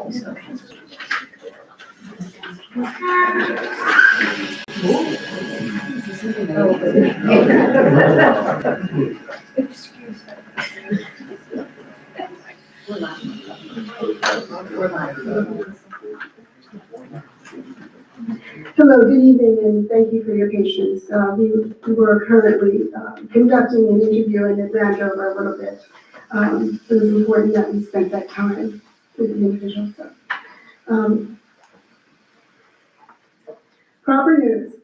Hello, good evening, and thank you for your patience. We were currently conducting an interview and it ran over a little bit. It was important that we spent that time with the individual stuff. Proper news.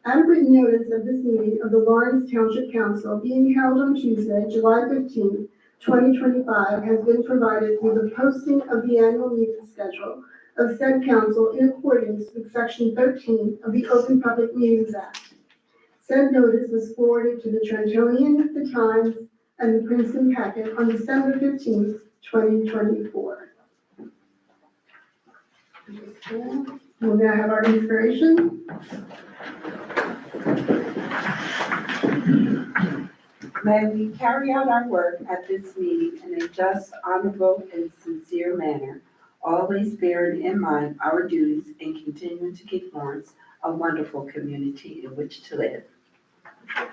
Adequate notice of this meeting of the Lawrence Township Council being held on Tuesday, July 15, 2025, has been provided through the posting of the annual meeting schedule of said council in accordance with Section 13 of the Open Public Meetings Act. Said notice was forwarded to the Trentonian, the Times, and the Princeton Packet on December 15, 2024. We'll now have our inspiration. May we carry out our work at this meeting in a just, honorable, and sincere manner, always bearing in mind our duties and continuing to keep Lawrence a wonderful community in which to live.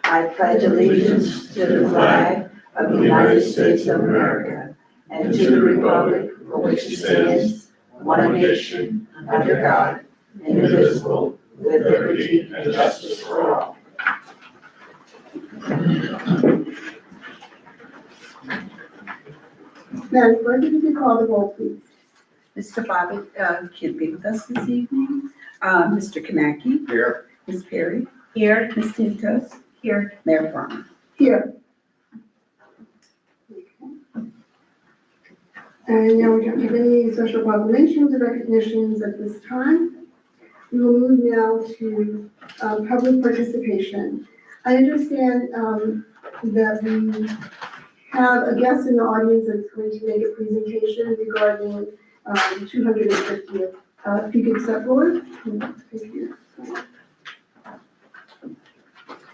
I pledge allegiance to the flag of the United States of America and to the republic for which it stands, one nation, under God, indivisible, with liberty and justice for all. Madam Clerk, if you could call the roll, please. Mr. Bobbitt can't be with us this evening. Mr. Kanaki. Here. Ms. Perry. Here. Ms. Tintos. Here. Mayor Farmer. Here. And now we don't have any special proclamations or recognitions at this time. We will move now to public participation. I understand that we have a guest in the audience that's going to make a presentation regarding 250th. If you could step forward. Thank you.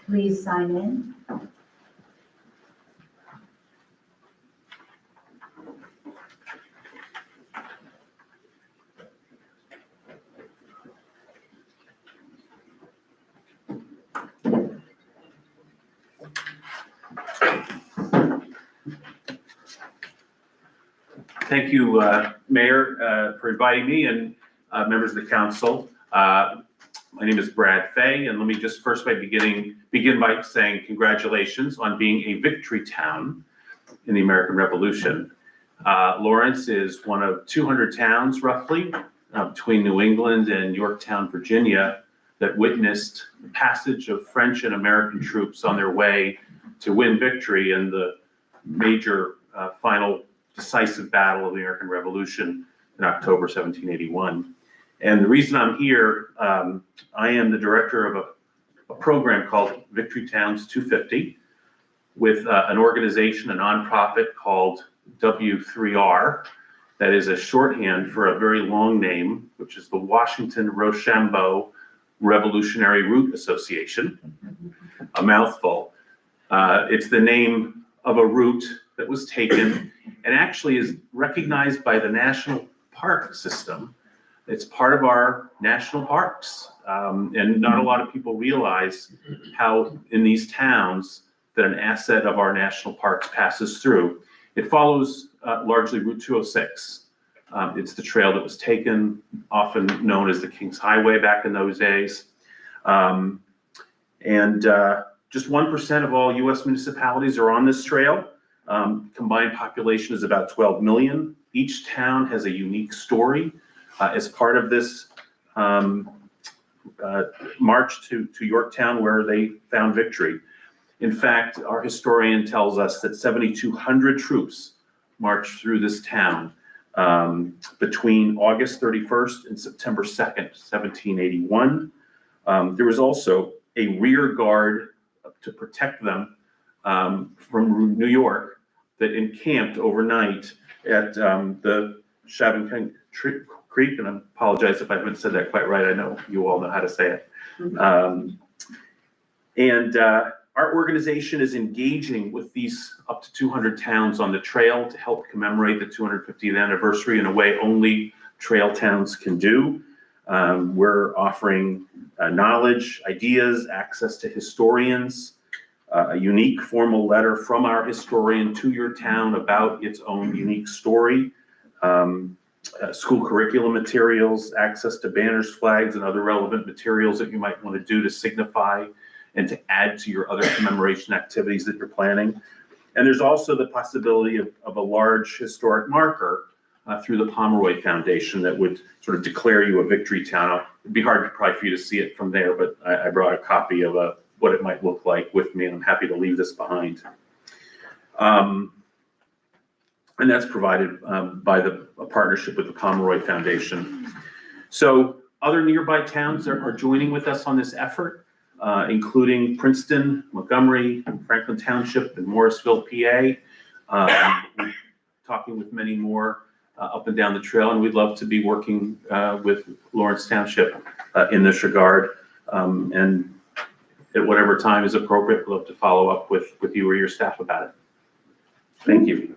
Please sign in. Thank you, Mayor, for inviting me and members of the council. My name is Brad Fay, and let me just first begin by saying congratulations on being a victory town in the American Revolution. Lawrence is one of 200 towns, roughly, between New England and Yorktown, Virginia, that witnessed the passage of French and American troops on their way to win victory in the major final decisive battle of the American Revolution in October 1781. And the reason I'm here, I am the director of a program called Victory Towns 250 with an organization, a nonprofit called W3R, that is a shorthand for a very long name, which is the Washington Rochambeau Revolutionary Route Association, a mouthful. It's the name of a route that was taken and actually is recognized by the National Park System. It's part of our national parks. And not a lot of people realize how in these towns that an asset of our national parks passes through. It follows largely Route 206. It's the trail that was taken, often known as the King's Highway back in those days. Just 1% of all US municipalities are on this trail. Combined population is about 12 million. Each town has a unique story as part of this march to Yorktown, where they found victory. In fact, our historian tells us that 7,200 troops marched through this town between August 31st and September 2nd, 1781. There was also a rear guard to protect them from New York that encamped overnight at the Shavin Creek, and I apologize if I haven't said that quite right. I know you all know how to say it. Our organization is engaging with these up to 200 towns on the trail to help commemorate the 250th anniversary in a way only trail towns can do. We're offering knowledge, ideas, access to historians, a unique formal letter from our historian to your town about its own unique story, school curriculum materials, access to banners, flags, and other relevant materials that you might want to do to signify and to add to your other commemoration activities that you're planning. And there's also the possibility of a large historic marker through the Pomeroy Foundation that would sort of declare you a victory town. It'd be hard probably for you to see it from there, but I brought a copy of what it might look like with me, and I'm happy to leave this behind. And that's provided by a partnership with the Pomeroy Foundation. So other nearby towns are joining with us on this effort, including Princeton, Montgomery, Franklin Township, and Morrisville, PA. We're talking with many more up and down the trail, and we'd love to be working with Lawrence Township in this regard. And at whatever time is appropriate, we'd love to follow up with you or your staff about it. Thank you.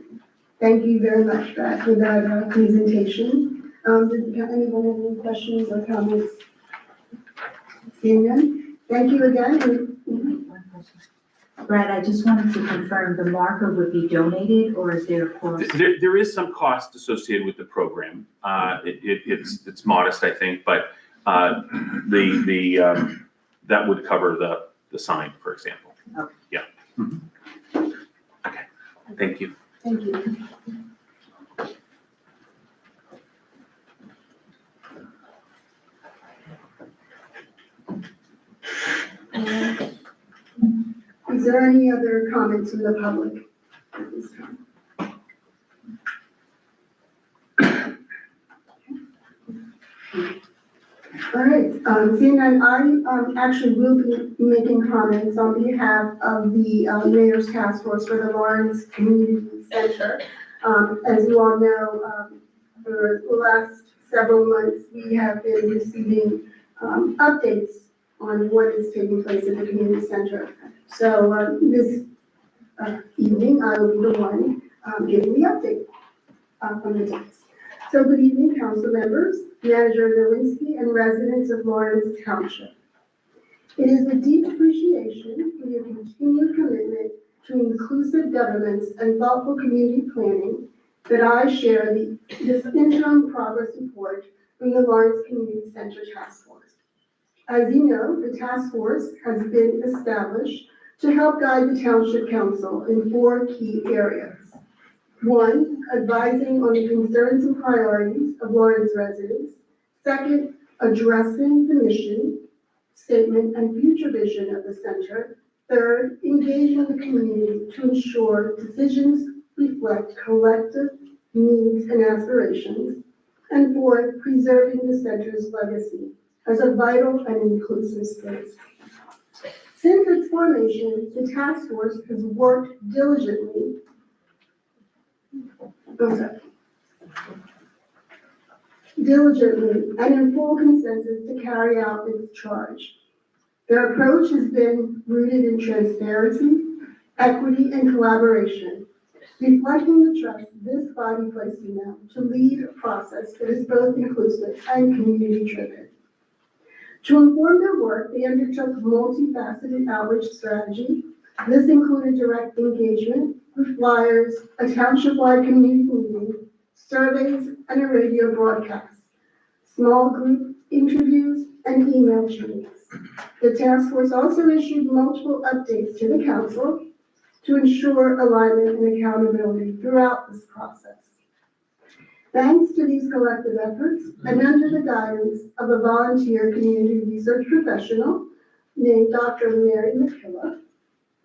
Thank you very much, Brad, for that presentation. Did anyone have any questions or comments? Seeing none, thank you again. One question. Brad, I just wanted to confirm, the marker would be donated, or is there a cost? There is some cost associated with the program. It's modest, I think, but that would cover the sign, for example. Okay. Yeah. Mhm. Okay. Thank you. Thank you. Is there any other comments from the public at this time? All right, seeing none, I actually will be making comments on behalf of the Mayor's Task Force for the Lawrence Community Center. As you all know, for the last several months, we have been receiving updates on what is taking place at the community center. So this evening, I will be the one giving the update from the desk. So good evening, council members, Manager Nowinski, and residents of Lawrence Township. It is with deep appreciation for your continued commitment to inclusive governance and thoughtful community planning that I share this interim progress report from the Lawrence Community Center Task Force. As you know, the task force has been established to help guide the Township Council in 4 key areas. 1, advising on the concerns and priorities of Lawrence residents. 2nd, addressing the mission, statement, and future vision of the center. 3rd, engaging the community to ensure decisions reflect collective needs and aspirations. And 4th, preserving the center's legacy as a vital and inclusive space. Since its formation, the task force has worked diligently and in full consensus to carry out its charge. Their approach has been rooted in transparency, equity, and collaboration, reflecting the trust this body places in them to lead a process that is both inclusive and community-driven. To inform their work, they undertook a multifaceted outreach strategy. This included direct engagement with flyers, a township-wide community meeting, surveys, and a radio broadcast, small group interviews, and email chains. The task force also issued multiple updates to the council to ensure alignment and accountability throughout this process. Thanks to these collective efforts, and under the guidance of a volunteer community research professional named Dr. Mary McKillop,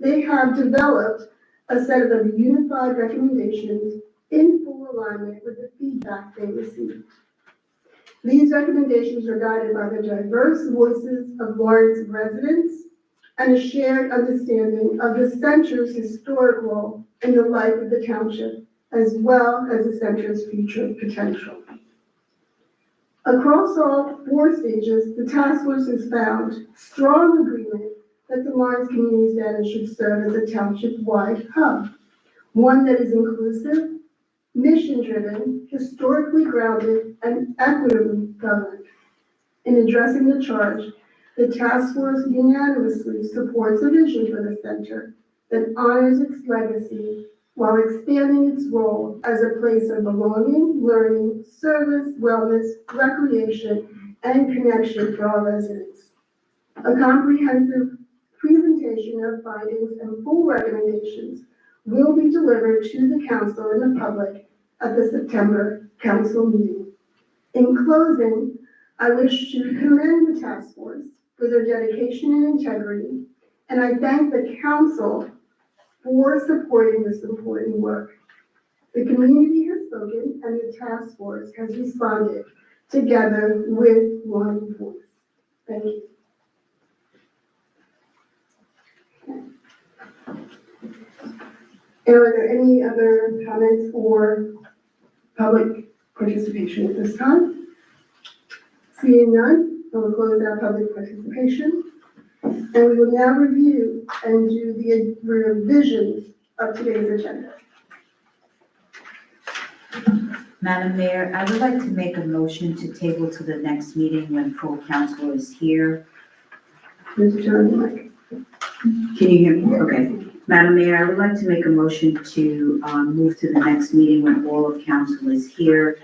they have developed a set of unified recommendations in full alignment with the feedback they received. These recommendations are guided by the diverse voices of Lawrence residents and a shared understanding of the center's historic role in the life of the township, as well as the center's future potential. Across all 4 stages, the task force has found strong agreement that the Lawrence Community Center should serve as a township-wide hub, one that is inclusive, mission-driven, historically grounded, and equitably governed. In addressing the charge, the task force unanimously supports a vision for the center that honors its legacy while expanding its role as a place of belonging, learning, service, wellness, recreation, and connection for our residents. A comprehensive presentation of findings and full recommendations will be delivered to the council and the public at the September council meeting. In closing, I wish to commend the task force for their dedication and integrity, and I thank the council for supporting this important work. The community has spoken and the task force has responded together with one voice. Thank you. And are there any other comments or public participation at this time? Seeing none, I will close our public participation. And we will now review and do the revisions of today's agenda. Madam Mayor, I would like to make a motion to table to the next meeting when full council is here. Mr. Chairman, Can you hear me? Okay. Madam Mayor, I would like to make a motion to move to the next meeting when all of council is here.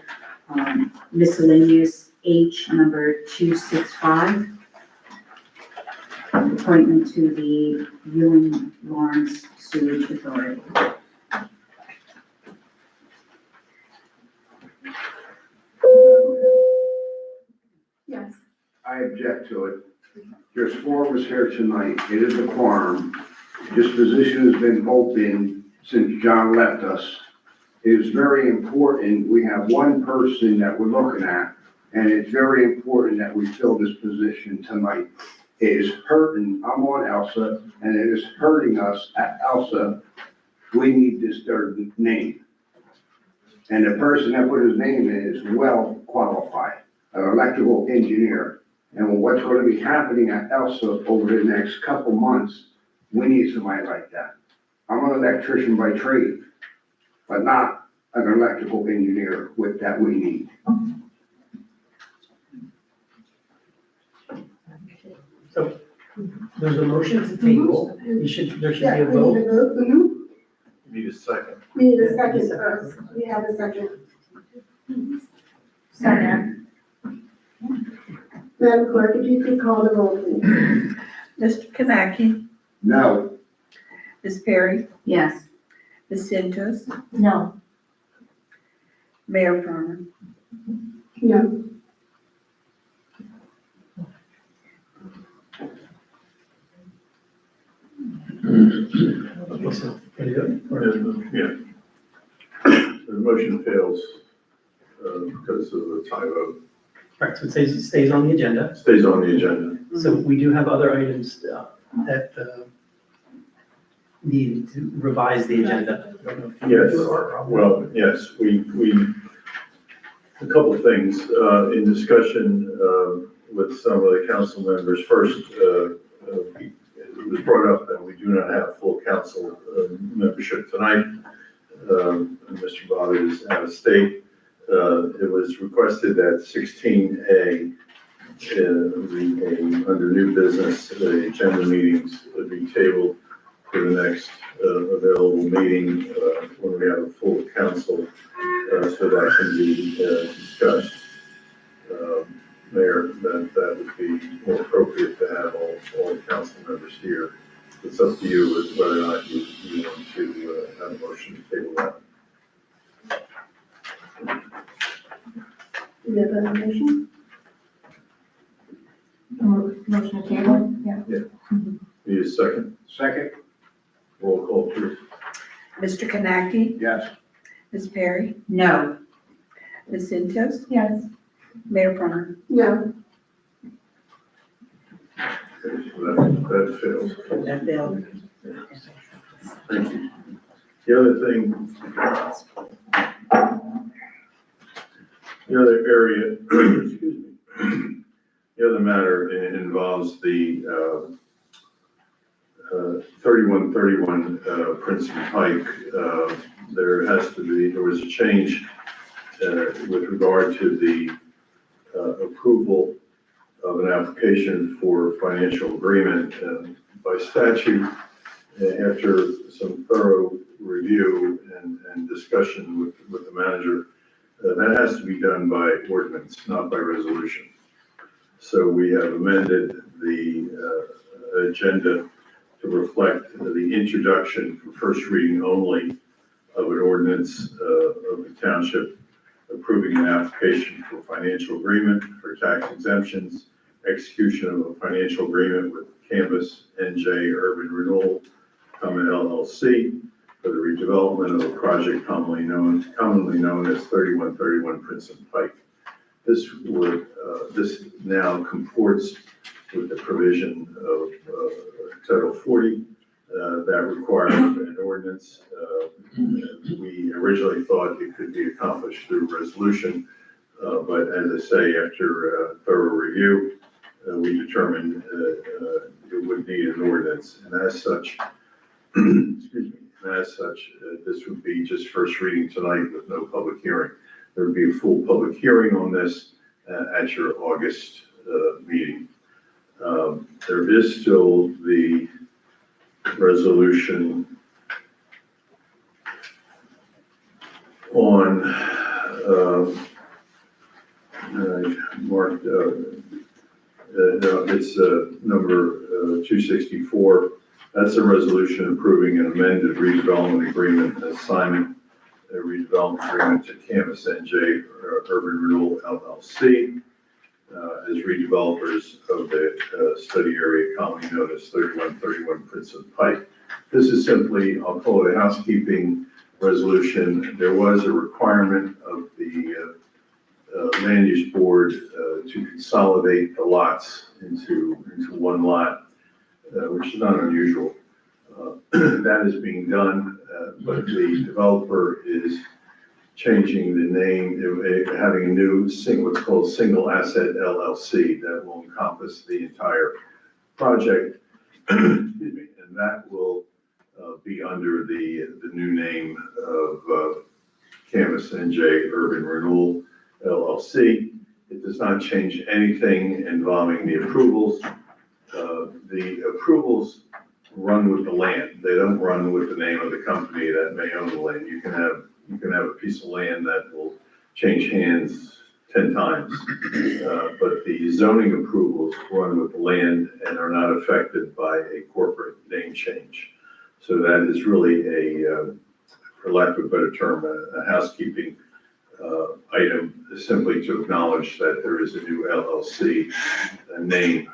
Miscellaneous H number 265. Appointment to the Ewing Lawrence Sewage Authority. yes. I object to it. There's four of us here tonight. It is a quorum. This position has been open since John left us. It is very important. We have one person that we're looking at, and it's very important that we fill this position tonight. It is hurting, I'm on ELSA, and it is hurting us at ELSA. We need this third name. And the person that put his name in is well qualified, an electrical engineer. And what's going to be happening at ELSA over the next couple months, we need somebody like that. I'm an electrician by trade, but not an electrical engineer with that we need. So there's a motion to table. There should be Yeah, a we vote. need a vote. Mhm. Need a second. We need a second first. We have a second. Second. Madam Clerk, if you could call the roll, please. Mr. Kanaki, No, Ms. Perry, Yes. Ms. Santos, No. Mayor Farmer. No. Okay, so, ready to go? Yeah. The motion fails because of the typo. Right, so it stays on the agenda. Stays on the agenda. So we do have other items that need to revise the agenda. I don't know if you Yes, or- well, yes, we, a couple of things, in discussion, with some of the council members. First, it was brought up that we do not have full council membership tonight. Mr. Bob is out of state. It was requested that 16A, under new business, the agenda meetings would be tabled for the next available meeting when we have a full council, so that can be discussed. Mayor, that would be more appropriate to have all council members here. It's up to you as whether or not you want to have a motion to table that. Do you have a motion? Motion to table? Yeah. Need a second? second, Roll call, please. Mr. Kanaki, yes. Ms. Perry, No. Ms. Santos, Yes. Mayor Farmer. No. Okay, so that fails. That failed. Thank you. The other area, excuse me, the other matter involves the 3131 Princeton Pike there was a change with regard to the approval of an application for financial agreement. By statute, after some thorough review and discussion with the manager, that has to be done by ordinance, not by resolution. So we have amended the agenda to reflect the introduction for first reading only of an ordinance of the township approving an application for financial agreement for tax exemptions, execution of a financial agreement with Canvas NJ Urban Renewal, LLC, for the redevelopment of a project commonly known as 3131 Princeton Pike. This now comports with the provision of Title 40 that requires an ordinance. We originally thought it could be accomplished through resolution, but as I say, after thorough review, we determined it would need an ordinance, and as such, excuse me, and as such, this would be just first reading tonight with no public hearing. There would be a full public hearing on this at your August meeting. There is still the resolution on, marked, it's number 264. That's a resolution approving an amended redevelopment agreement, assignment a redevelopment agreement to Canvas NJ Urban Renewal LLC as redevelopers of the study area commonly known as 3131 Princeton Pike. This is simply, I'll call it a housekeeping resolution. There was a requirement of the land use board to consolidate the lots into one lot, which is not unusual. That is being done, but the developer is changing the name, having a new what's called single asset LLC that will encompass the entire project. Excuse me, and that will be under the new name of Canvas NJ Urban Renewal LLC. It does not change anything involving the approvals. The approvals run with the land. They don't run with the name of the company that may own the land. You can have a piece of land that will change hands 10 times. But the zoning approvals run with the land and are not affected by a corporate name change. So that is really for lack of a better term, a housekeeping item, simply to acknowledge that there is a new LLC name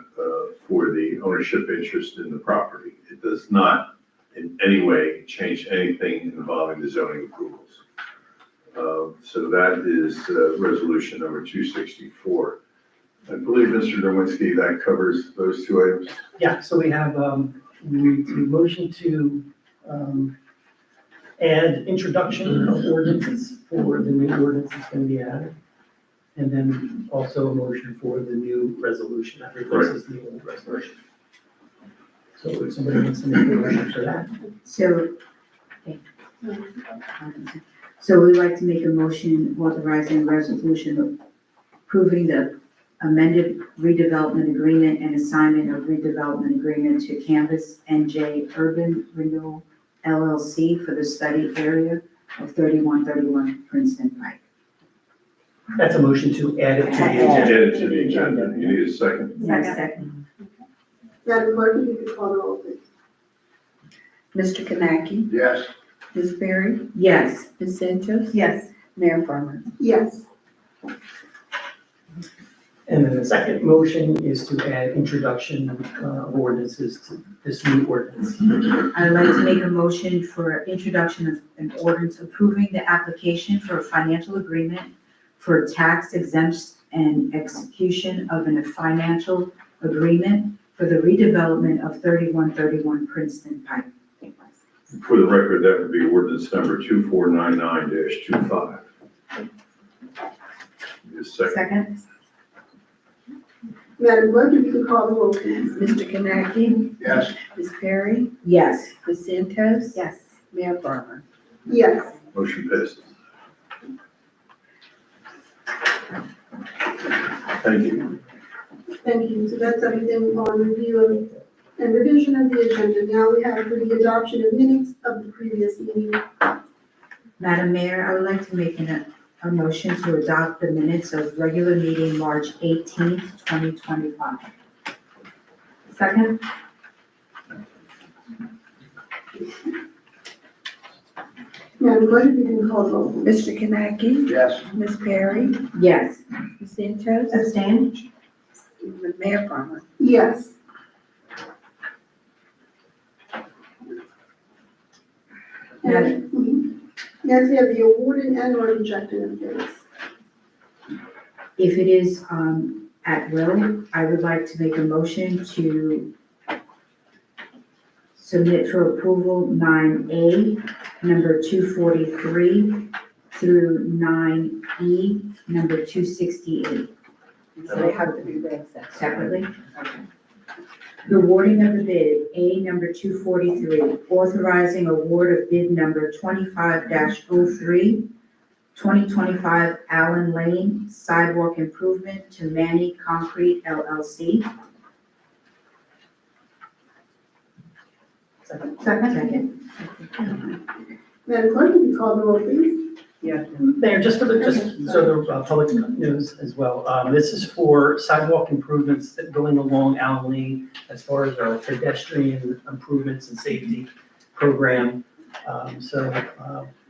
for the ownership interest in the property. It does not in any way change anything involving the zoning approvals. So that is resolution number 264. I believe, Mr. Nowinski, that covers those two items. Yeah, so we have, we motion to add introduction of ordinances for the new ordinance that's going to be added. And then also a motion for the new resolution that replaces the old resolution. So if somebody wants to make a motion for that. So we'd like to make a motion authorizing a resolution approving the amended redevelopment agreement and assignment of redevelopment agreement to Canvas NJ Urban Renewal LLC for the study area of 3131 Princeton Pike. That's a motion to add it to the Add agenda. it to the agenda. You need a second? Second. Madam Clerk, if you could call the roll, please. Mr. Kanaki, Yes. Ms. Berry, Yes. Ms. Santos, Yes. Mayor Farmer. Yes. And then the second motion is to add introduction of ordinances to this new ordinance. I'd like to make a motion for introduction of an ordinance approving the application for a financial agreement for tax exemption and execution of a financial agreement for the redevelopment of 3131 Princeton Pike. For the record, that would be ordinance number 2499-25. Need a second? Second? Madam Clerk, if you could call the roll, please. Mr. Kanaki, Yes. Ms. Perry, Yes. Ms. Santos. Yes. Mayor Farmer. Yes. Motion passes. Thank you. Thank you. So that's everything on review of and revision of the agenda. Now we have for the adoption of minutes of the previous meeting. Madam Mayor, I would like to make a motion to adopt the minutes of regular meeting March 18th, 2025. Second? Madam Clerk, if you can call the roll. Mr. Kaneki? Yes. Ms. Perry? Yes. Ms. Sanchez? Abstain? Mayor Farmer? Yes. Next, we have the awarded and or rejected of bids. If it is at will, I would like to make a motion to submit for approval 9A, number 243, through 9E, number 268. So they have to be read Separately. The awarding of the bid, A number 243, authorizing award of bid number 25-03, 2025 Allen Lane Sidewalk Improvement to Manny Concrete LLC. Second? Second. Madam Clerk, if you call the roll, please. Mayor, just so the public knows as well, this is for sidewalk improvements that going along Allen Lane as far as our pedestrian improvements and safety program.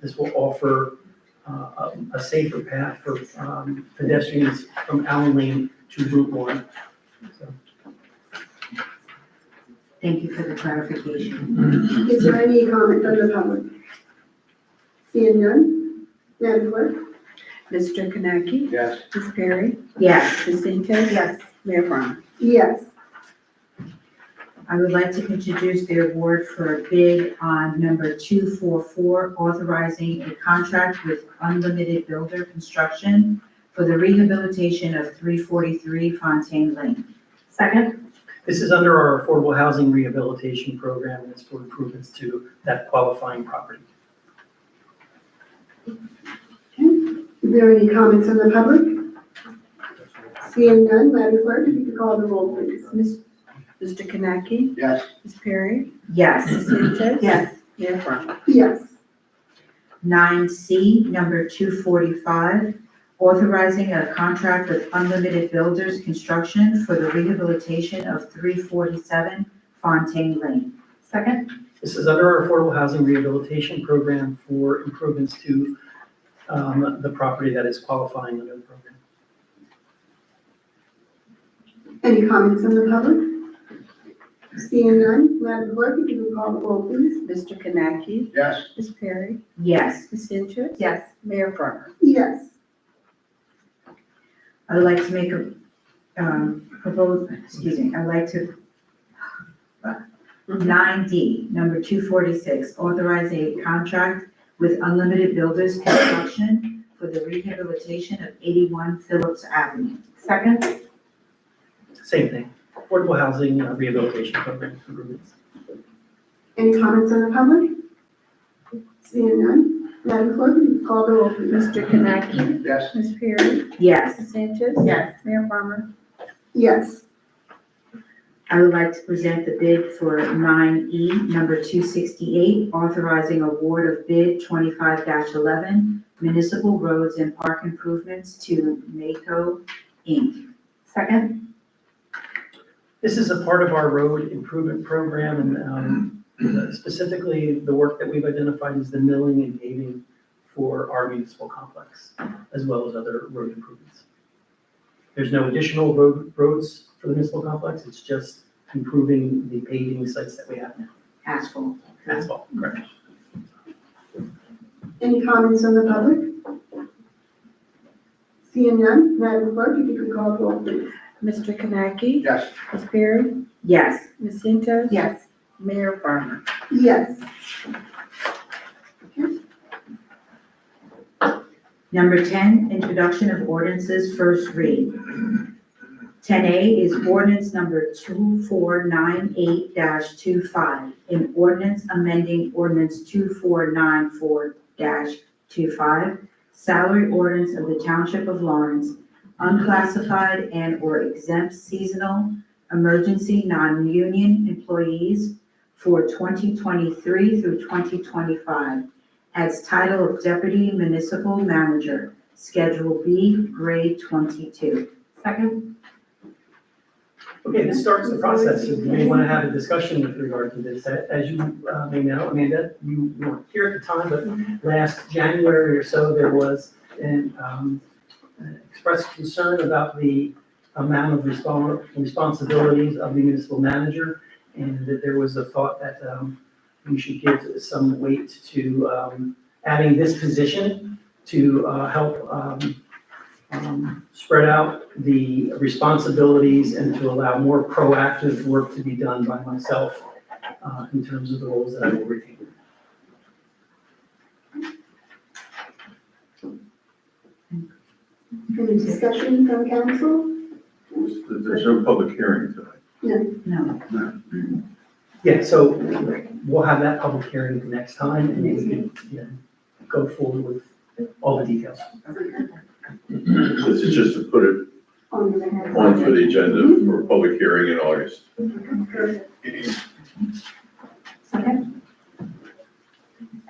This will offer a safer path for pedestrians from Allen Lane to Route 1. So, Thank you for the clarification. Is there any comment from the public? Seeing none, Madam Clerk? Mr. Kaneki? Yes. Ms. Perry? Yes. Ms. Sanchez? Yes. Mayor Farmer? Yes. I would like to introduce the award for a bid on number 244, authorizing a contract with Unlimited Builder Construction for the rehabilitation of 343 Fontaine Lane. Second? this is under our affordable housing rehabilitation program, and it's for improvements to that qualifying property. Is there any comments from the public? Seeing none, Madam Clerk, if you could call the roll, please. Mr. Kaneki? Yes. Ms. Perry? Yes. Ms. Sanchez? Yes. Mayor Farmer? Yes. 9C, number 245, authorizing a contract with Unlimited Builders Construction for the rehabilitation of 347 Fontaine Lane. Second? This is under our affordable housing rehabilitation program for improvements to the property that is qualifying under the program. Any comments from the public? Seeing none, Madam Clerk, if you could call the roll, please. Mr. Kaneki? Yes. Ms. Perry? Yes. Ms. Sanchez? Yes. Mayor Farmer? Yes. I would like to make a I'd like to 9D, number 246, authorize a contract with Unlimited Builders Construction for the rehabilitation of 81 Phillips Avenue. Second? Same thing, affordable housing rehabilitation program improvements. Any comments from the public? Seeing none, Madam Clerk, if you could call the roll, please. Mr. Kaneki? Yes. Ms. Perry? Yes. Ms. Sanchez? Yes. Mayor Farmer? Yes. I would like to present the bid for 9E, number 268, authorizing award of bid 25-11, municipal roads and park improvements to Mako, Inc. Second? This is a part of our road improvement program, and specifically, the work that we've identified is the milling and paving for our municipal complex, as well as other road improvements. There's no additional roads for the municipal complex, it's just improving the paving sites that we have now. Asphalt. Asphalt, correct. Any comments from the public? Seeing none, Madam Clerk, if you could call the roll, please. Mr. Kaneki? Yes. Ms. Perry? Yes. Ms. Sanchez? Yes. Mayor Farmer? Yes. Number 10, introduction of ordinances, first read. 10A is ordinance number 2498-25, an ordinance amending ordinance 2494-20, 25, salary ordinance of the Township of Lawrence, unclassified and/or exempt seasonal, emergency, non-union employees for 2023 through 2025 as title of Deputy Municipal Manager, Schedule B, Grade 22. Second. Okay, this starts the process. You may want to have a discussion with regard to this. As you may know, Amanda, you weren't here at the time, but last January or so, there was an expressed concern about the amount of responsibilities of the municipal manager, and that there was a thought that we should give some weight to adding this position to help spread out the responsibilities and to allow more proactive work to be done by myself in terms of the roles that I will retain. Any discussion from council? There's no public hearing tonight. No. Yeah, so we'll have that public hearing next time, and we can go forward with all the details. This is just to put it On the on for the agenda for a public hearing in August. Second.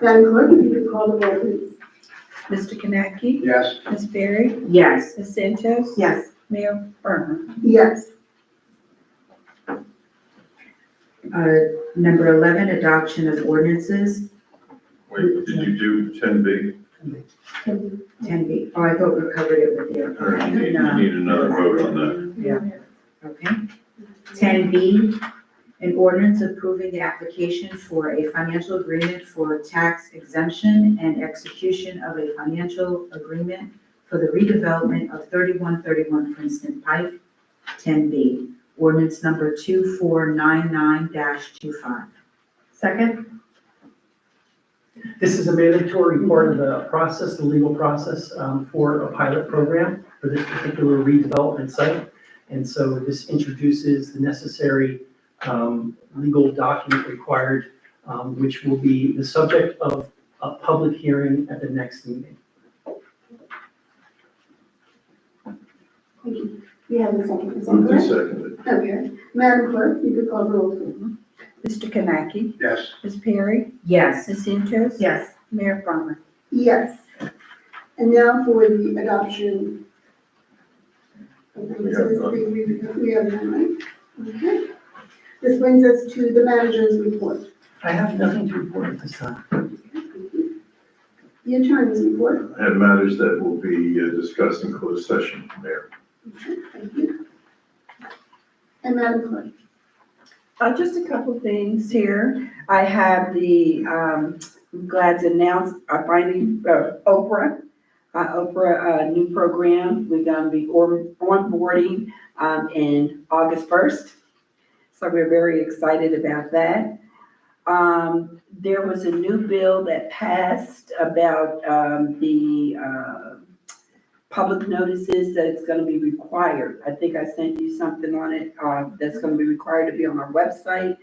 Madam Clerk, if you could call the roll, please. Mr. Kaneki? Yes, Ms. Berry? Yes. Ms. Santos? Yes. Mayor Burner? Yes. Number 11, adoption of ordinances, Wait, did you do 10B? 10B. Oh, I thought we covered it with you. Or you need another vote on that? Okay. 10B, an ordinance approving the application for a financial agreement for tax exemption and execution of a financial agreement for the redevelopment of 3131 Princeton Pike. 10B, ordinance number 2499-25. Second. This is a mandatory part of the process, the legal process for a pilot program for this particular redevelopment site. And so this introduces the necessary legal document required, which will be the subject of a public hearing at the next meeting. Thank you. You have a second, is that Moved and correct? seconded. Okay. Madam Clerk, you could call the roll, please. Mr. Kaneki? yes. Ms. Perry? Yes. Ms. Santos? Yes. Mayor Burner? Yes. And now for the adoption. We have none. We have none, right? Okay. This brings us to the manager's report. I have nothing to report at this time. The attorney's report. I have matters that will be discussed in closed session, Mayor. Okay, thank you. And Madam Clerk. Just a couple of things here. I have I'm glad to announce, finally, Oprah, new program. We're gonna be onboarding, in August 1st. So we're very excited about that. There was a new bill that passed about, the, public notices that it's gonna be required. I think I sent you something on it, that's gonna be required to be on our website.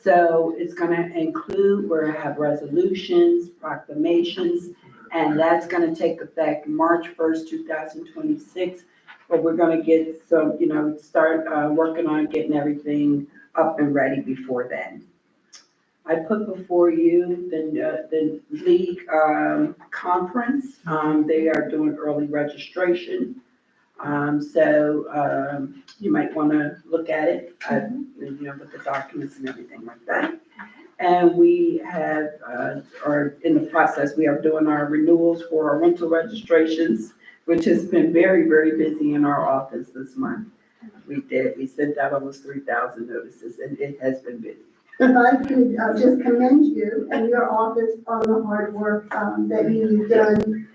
So it's gonna include where I have resolutions, proclamations, and that's gonna take effect March 1st, 2026. But we're gonna get some, start, working on getting everything up and ready before then. I put before you the league conference. They are doing early registration. So you might want to look at it, with the documents and everything like that. And we are in the process, we are doing our renewals for our rental registrations, which has been very, very busy in our office this month. We sent out almost 3,000 notices, and it has been busy. If I could just commend you and your office on the hard work that you've done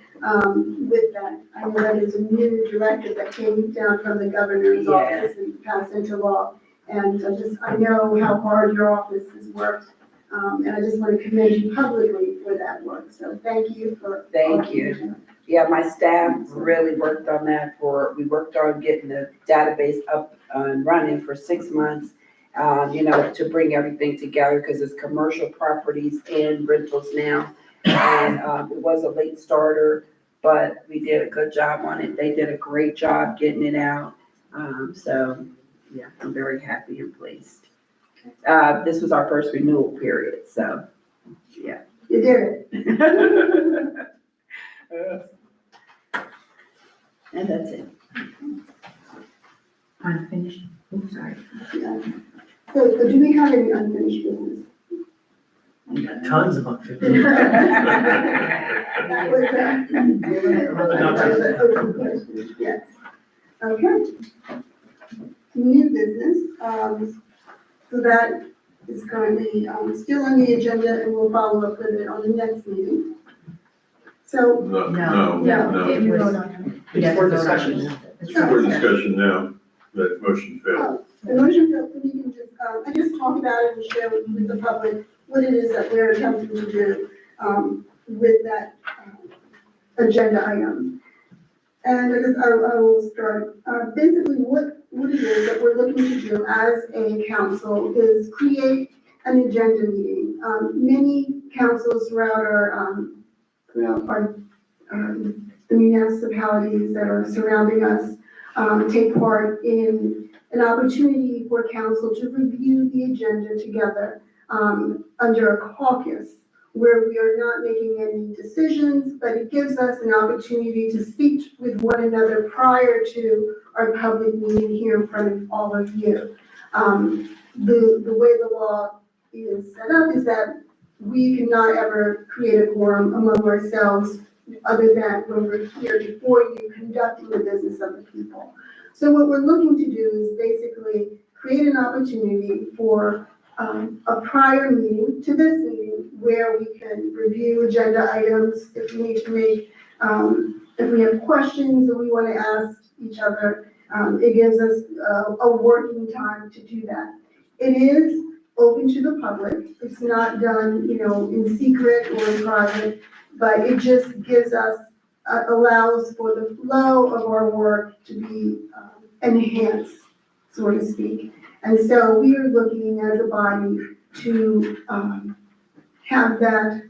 with that. I know that is a new directive that came down from the governor's Yeah. office and passed into law. And I know how hard your office has worked. And I just want to commend you publicly for that work. So thank you for. Thank you. Yeah, my staff really worked on that we worked on getting the database up and running for 6 months. To bring everything together because it's commercial properties and rentals now. And, it was a late starter, but we did a good job on it. They did a great job getting it out. So, yeah, I'm very happy and pleased. This was our first renewal period, so, yeah. You did it. And that's it. Unfinished, oops, sorry. Yeah. So do we have any unfinished business? We got tons of unfinished. That was, that was open question, yes. Okay. New business, so that is currently, still on the agenda and we'll follow up with it on the next meeting. So, No, No. no, no. It You was- vote on it. we have It's for to vote on discussion. it. It's For discussion now, that motion failed. the motion that we can just, I just talk about it and share with the public what it is that we're attempting to do, with that, agenda item. And I guess I will start, basically what it is that we're looking to do as a council is create an agenda meeting. Many councils throughout the municipalities that are surrounding us, take part in an opportunity for council to review the agenda together, under a caucus, where we are not making any decisions, but it gives us an opportunity to speak with one another prior to our public meeting here in front of all of you. The way the law is set up is that we cannot ever create a quorum among ourselves other than when we're here before you conducting the business of the people. So what we're looking to do is basically create an opportunity for a prior meeting to this meeting where we can review agenda items if we need to make, if we have questions that we want to ask each other. It gives us a working time to do that. It is open to the public. It's not done, in secret or in private, but it just gives us, allows for the flow of our work to be enhanced, so to speak. And so we are looking as a body to have that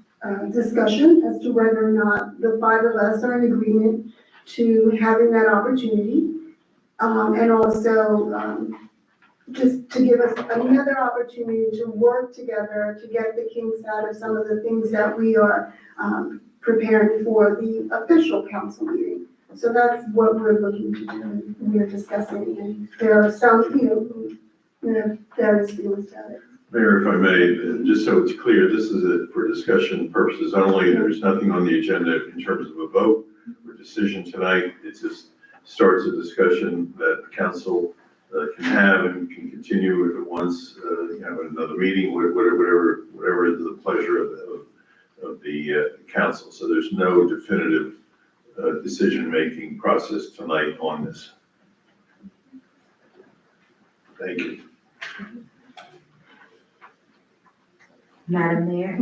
discussion as to whether or not the five of us are in agreement to having that opportunity. And also just to give us another opportunity to work together to get the kinks out of some of the things that we are preparing for the official council meeting. So that's what we're looking to do, and we're discussing, and there are some, various feelings about it. Mayor, if I may, just so it's clear, this is for discussion purposes only. There's nothing on the agenda in terms of a vote or decision tonight. It just starts a discussion that the council can have and can continue if it wants, in another meeting, whatever is the pleasure of the council. So there's no definitive decision-making process tonight on this. Thank you. Madam Mayor,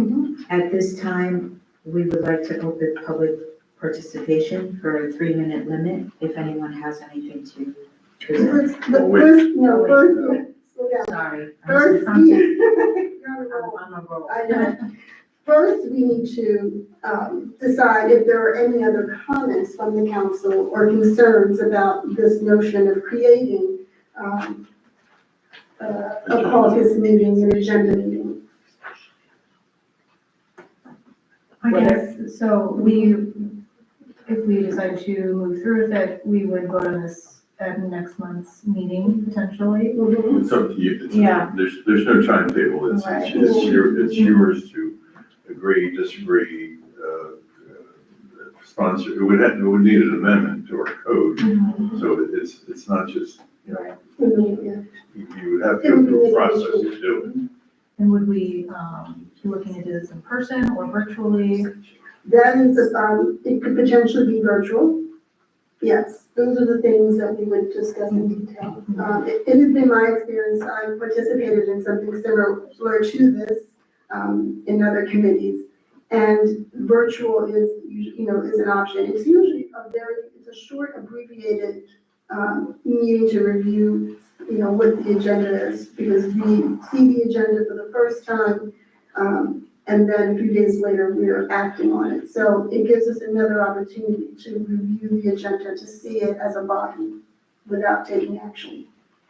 at this time, we would like to open public participation for a 3-minute limit, if anyone has anything to present. First, slow down. Sorry. First, I'm you're on a roll. on a roll. I know. First, we need to decide if there are any other comments from the council or concerns about this notion of creating a caucus meeting, an agenda meeting. I guess, so if we decide to move through with it, we would vote on this at next month's meeting potentially. It's up to you. Yeah. There's no timetable. It's Right. yours to agree, disagree, sponsor. It would need an amendment to our code. So it's not just, Right. Yeah. you would have to go through a process to do it. And would we, be looking to do this in person or virtually? That is, it could potentially be virtual. Yes, those are the things that we would discuss in detail. It has been my experience, I've participated in something similar to this, in other committees. And virtual is, is an option. It's usually it's a short abbreviated, meeting to review, what the agenda is, because we see the agenda for the first time, and then a few days later, we are acting on it. So it gives us another opportunity to review the agenda, to see it as a body without taking action.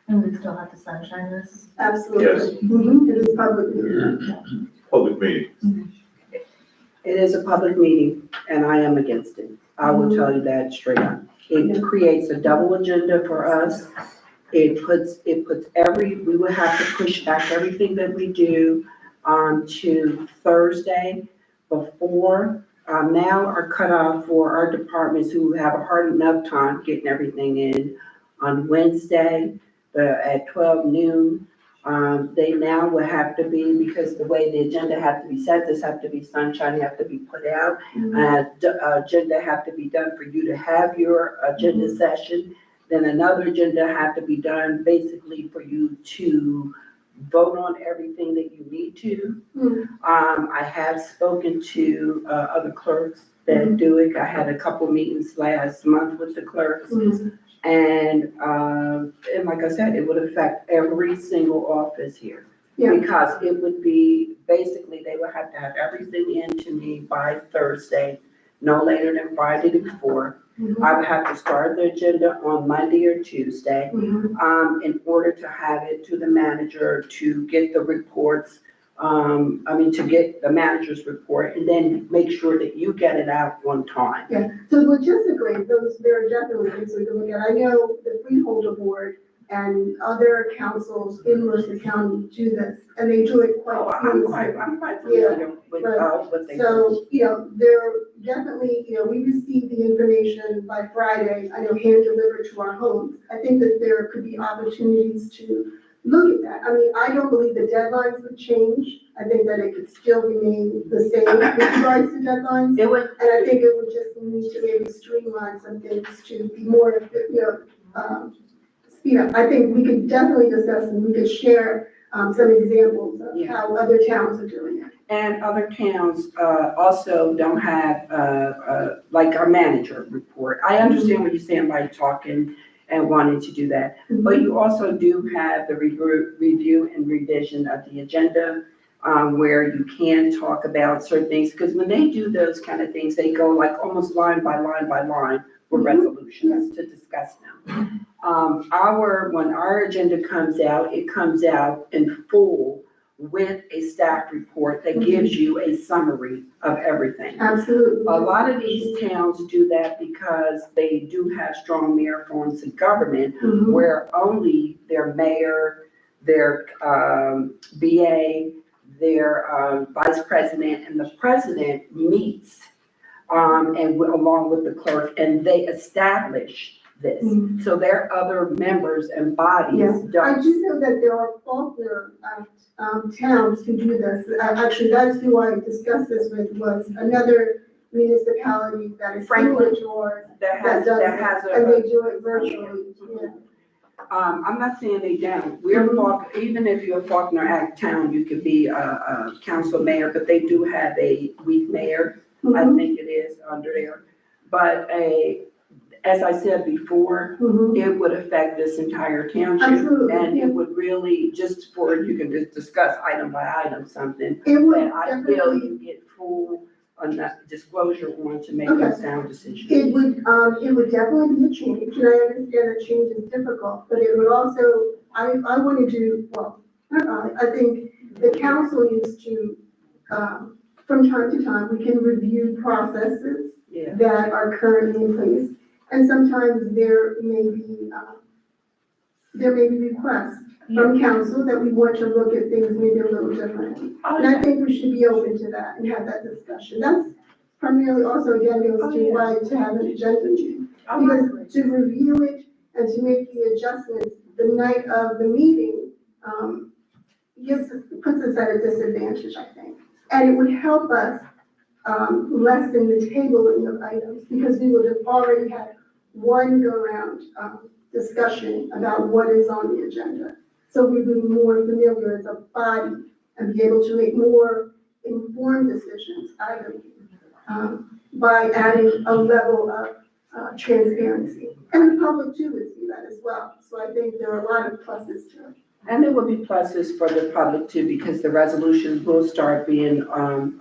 And we still have to sunshine this. Absolutely. Yes. It is public meeting. Public meeting. It is a public meeting, and I am against it. I will tell you that straight up. It creates a double agenda for us. It puts we would have to push back everything that we do, to Thursday before. Now our cutoff for our departments who have a hard enough time getting everything in on Wednesday, at 12 noon. They now will have to be, because the way the agenda have to be set, this have to be sunshine, have to be put out. Agenda have to be done for you to have your agenda session. Then another agenda have to be done basically for you to vote on everything that you need to. I have spoken to other clerks that do it. I had a couple meetings last month with the clerks. And like I said, it would affect every single office here. Yeah. Because it would be, basically, they would have to have everything in to me by Thursday, no later than Friday before. I would have to start the agenda on Monday or Tuesday, in order to have it to the manager to get the reports. To get the manager's report and then make sure that you get it out on time. Yeah, so logistically, there are definitely things we can look at. I know the Freeholder Board and other councils in Mercer County do this, and they do it quite seamlessly. I'm quite familiar with what they do. So, they're definitely, we receive the information by Friday, I know, hand delivered to our homes. I think that there could be opportunities to look at that. I mean, I don't believe the deadlines would change. I think that it could still remain the same with regards to deadlines. It would, And I think it would just need to maybe streamline some things to be more, speed up. I think we could definitely discuss and we could share some examples of how other towns are doing it. and other towns also don't have like our manager report. I understand what you're saying by talking and wanting to do that, but you also do have the review and revision of the agenda, where you can talk about certain things, because when they do those kind of things, they go like almost line by line by line with resolutions to discuss them. When our agenda comes out, it comes out in full with a staff report that gives you a summary of everything. Absolutely. A lot of these towns do that because they do have strong mayor forms of government where only their mayor, their BA, their vice president, and the president meets, along with the clerk, and they establish this. So there are other members and bodies. Yes, I don't. do know that there are Faulkner towns who do this. Actually, that's who I discussed this with, was another municipality that is similar to ours That that has does it, and they a, do it virtually. Yeah. I'm not saying they don't. We're even if you're a Faulkner Act town, you could be a council mayor, but they do have a weak mayor. I think it is under there. But as I said before, it would affect this entire township. Absolutely, And yeah. it would really, just for, you can just discuss item by item something, It would that I feel definitely, you get full enough disclosure on to make Okay. a sound decision. it would definitely be a change, and I understand that change is difficult, but it would also, I want to do, I think the council needs to, from time to time, we can review processes Yeah. that are currently in place. And sometimes there may be requests from council that we want to look at things maybe a little differently. And I think we should be open to that and have that discussion. That's primarily also, again, goes to why to have an agenda meeting. Because to review it and to make the adjustments the night of the meeting, puts us at a disadvantage, I think. And it would help us lessen the tabling of items, because we would have already had one go-around discussion about what is on the agenda. So we would be more familiar as a body and be able to make more informed decisions, I believe, by adding a level of transparency. And the public too would see that as well. So I think there are a lot of pluses to it. And there will be pluses for the public too, because the resolutions will start being,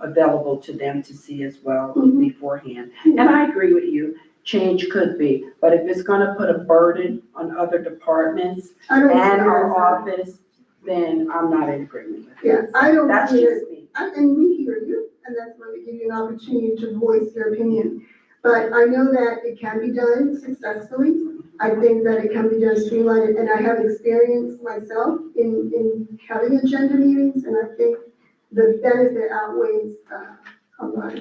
available to them to see as well Mhm. beforehand. And I agree with you, change could be, but if it's gonna put a burden on other departments I don't see and it our as that. office, then I'm not in agreement with Yeah, it. I don't That's see it. just me. And we hear you, and that's why we give you an opportunity to voice your opinion. But I know that it can be done successfully. I think that it can be done streamlined, and I have experience myself in having agenda meetings, and I think the benefit outweighs, a lot.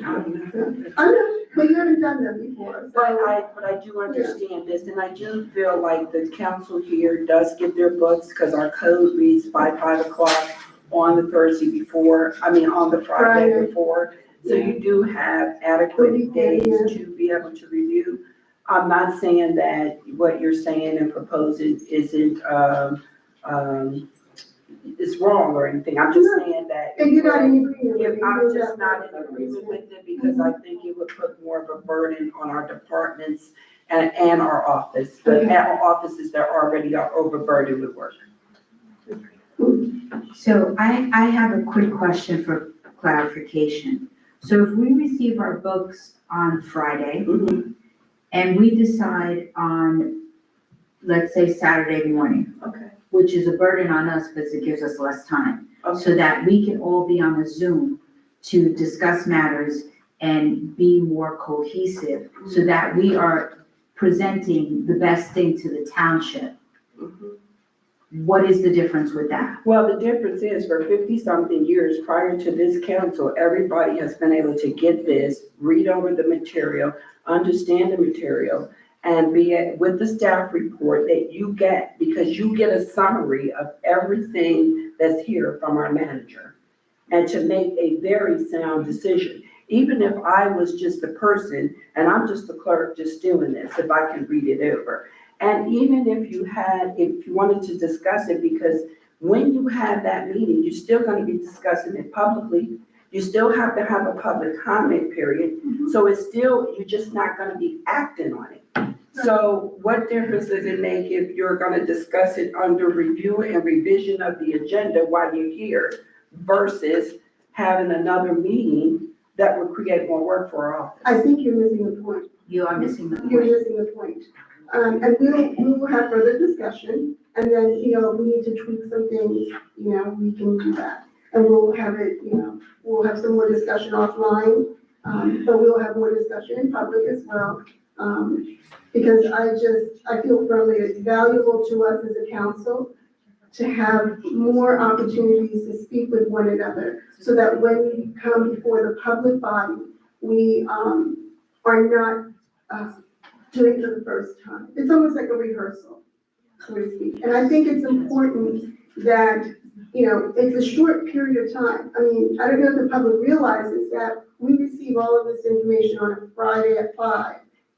I know, but you haven't done them before, But so. I do understand this, and I do feel like the council here does get their books, because our code reads by 5 o'clock on the Thursday before, on the Friday Friday. before. So you do have adequate Weekend, yeah. days to be able to review. I'm not saying that what you're saying and proposing isn't, is wrong or anything. I'm just saying that. And you're not in agreement with If it. I'm just not in agreement with it, because I think it would put more of a burden on our departments and our office. But Okay. our offices that already are overburdened with work. So I have a quick question for clarification. So if we receive our books on Friday and we decide on, let's say, Saturday morning, Okay. which is a burden on us because it gives us less time, so that we can all be on a Zoom to discuss matters and be more cohesive, so that we are presenting the best thing to the township. What is the difference with that? Well, the difference is for 50-something years prior to this council, everybody has been able to get this, read over the material, understand the material, and with the staff report that you get, because you get a summary of everything that's here from our manager, and to make a very sound decision. Even if I was just a person, and I'm just the clerk just doing this, if I can read it over. And even if you wanted to discuss it, because when you have that meeting, you're still gonna be discussing it publicly. You still have to have a public comment period. So it's still, you're just not gonna be acting on it. So what difference does it make if you're gonna discuss it under review and revision of the agenda while you're here versus having another meeting that would create more work for our office? I think you're missing the point. You are missing the You're point. missing the point. And we will have further discussion, and then, if we need to tweak some things, we can do that. And we'll have it, we'll have some more discussion offline, but we'll have more discussion in public as well. Because I feel firmly it's valuable to us as a council to have more opportunities to speak with one another, so that when we come before the public body, we, are not, doing it for the first time. It's almost like a rehearsal, so to speak. And I think it's important that, it's a short period of time. I mean, I don't know if the public realizes that we receive all of this information on a Friday at 5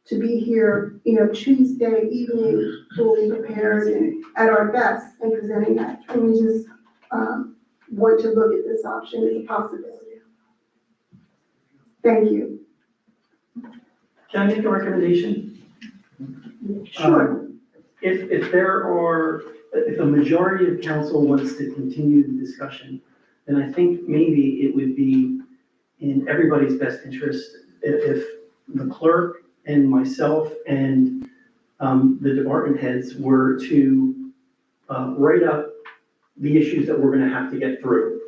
to be here, Tuesday evening, fully prepared and at our best and presenting that. And we just, want to look at this option as a possibility. Thank you. Can I make a recommendation? Sure. If a majority of council wants to continue the discussion, then I think maybe it would be in everybody's best interest if the clerk and myself and the department heads were to write up the issues that we're gonna have to get through.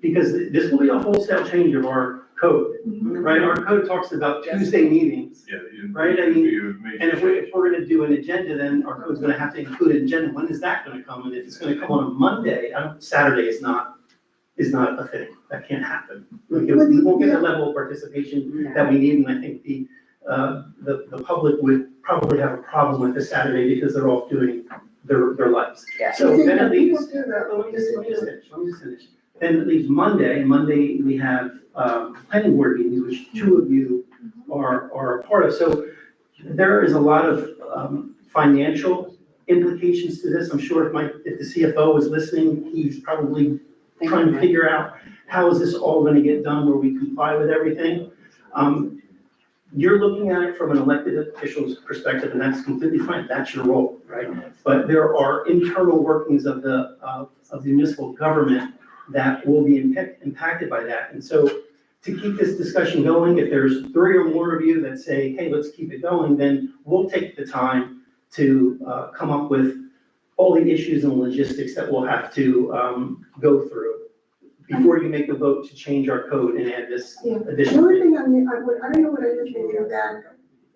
Because this will be a wholesale change of our code, right? Our code talks about Tuesday meetings. Yeah. Right, I mean, And if we're gonna do an agenda, then our code's gonna have to include an agenda. When is that gonna come? And if it's gonna come on a Monday, Saturday is not a thing. That can't happen. We won't get the level of participation that we need, and I think the public would probably have a problem with the Saturday because they're off doing their lives. Yeah. So then it leaves, People do that. let me just finish. Then it leaves Monday. Monday, we have planning board meetings, which two of you are a part of. So there is a lot of financial implications to this. I'm sure if the CFO is listening, he's probably trying to figure out how is this all gonna get done where we comply with everything. you're looking at it from an elected official's perspective, and that's completely fine, that's your role, right? But there are internal workings of the municipal government that will be impacted by that. And so to keep this discussion going, if there's 3 or more of you that say, hey, let's keep it going, then we'll take the time to come up with all the issues and logistics that we'll have to go through before you make a vote to change our code and add this Yeah. The additional. only thing I don't know what I understand is that,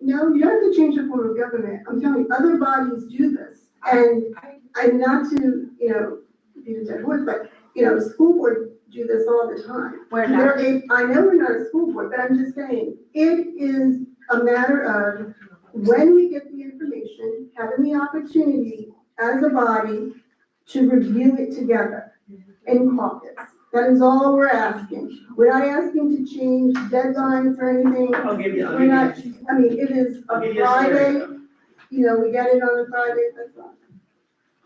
no, you don't have to change the form of government. I'm telling you, other bodies do this. And I'm not to, be the dead horse, but, school board do this all the time. We're not. I know we're not a school board, but I'm just saying, it is a matter of when we get the information, having the opportunity as a body to review it together in caucus. That is all we're asking. We're not asking to change deadlines or anything. I'll give you. We're not, it is I'll a give you a Friday, scenario. we get it on a Friday, that's all.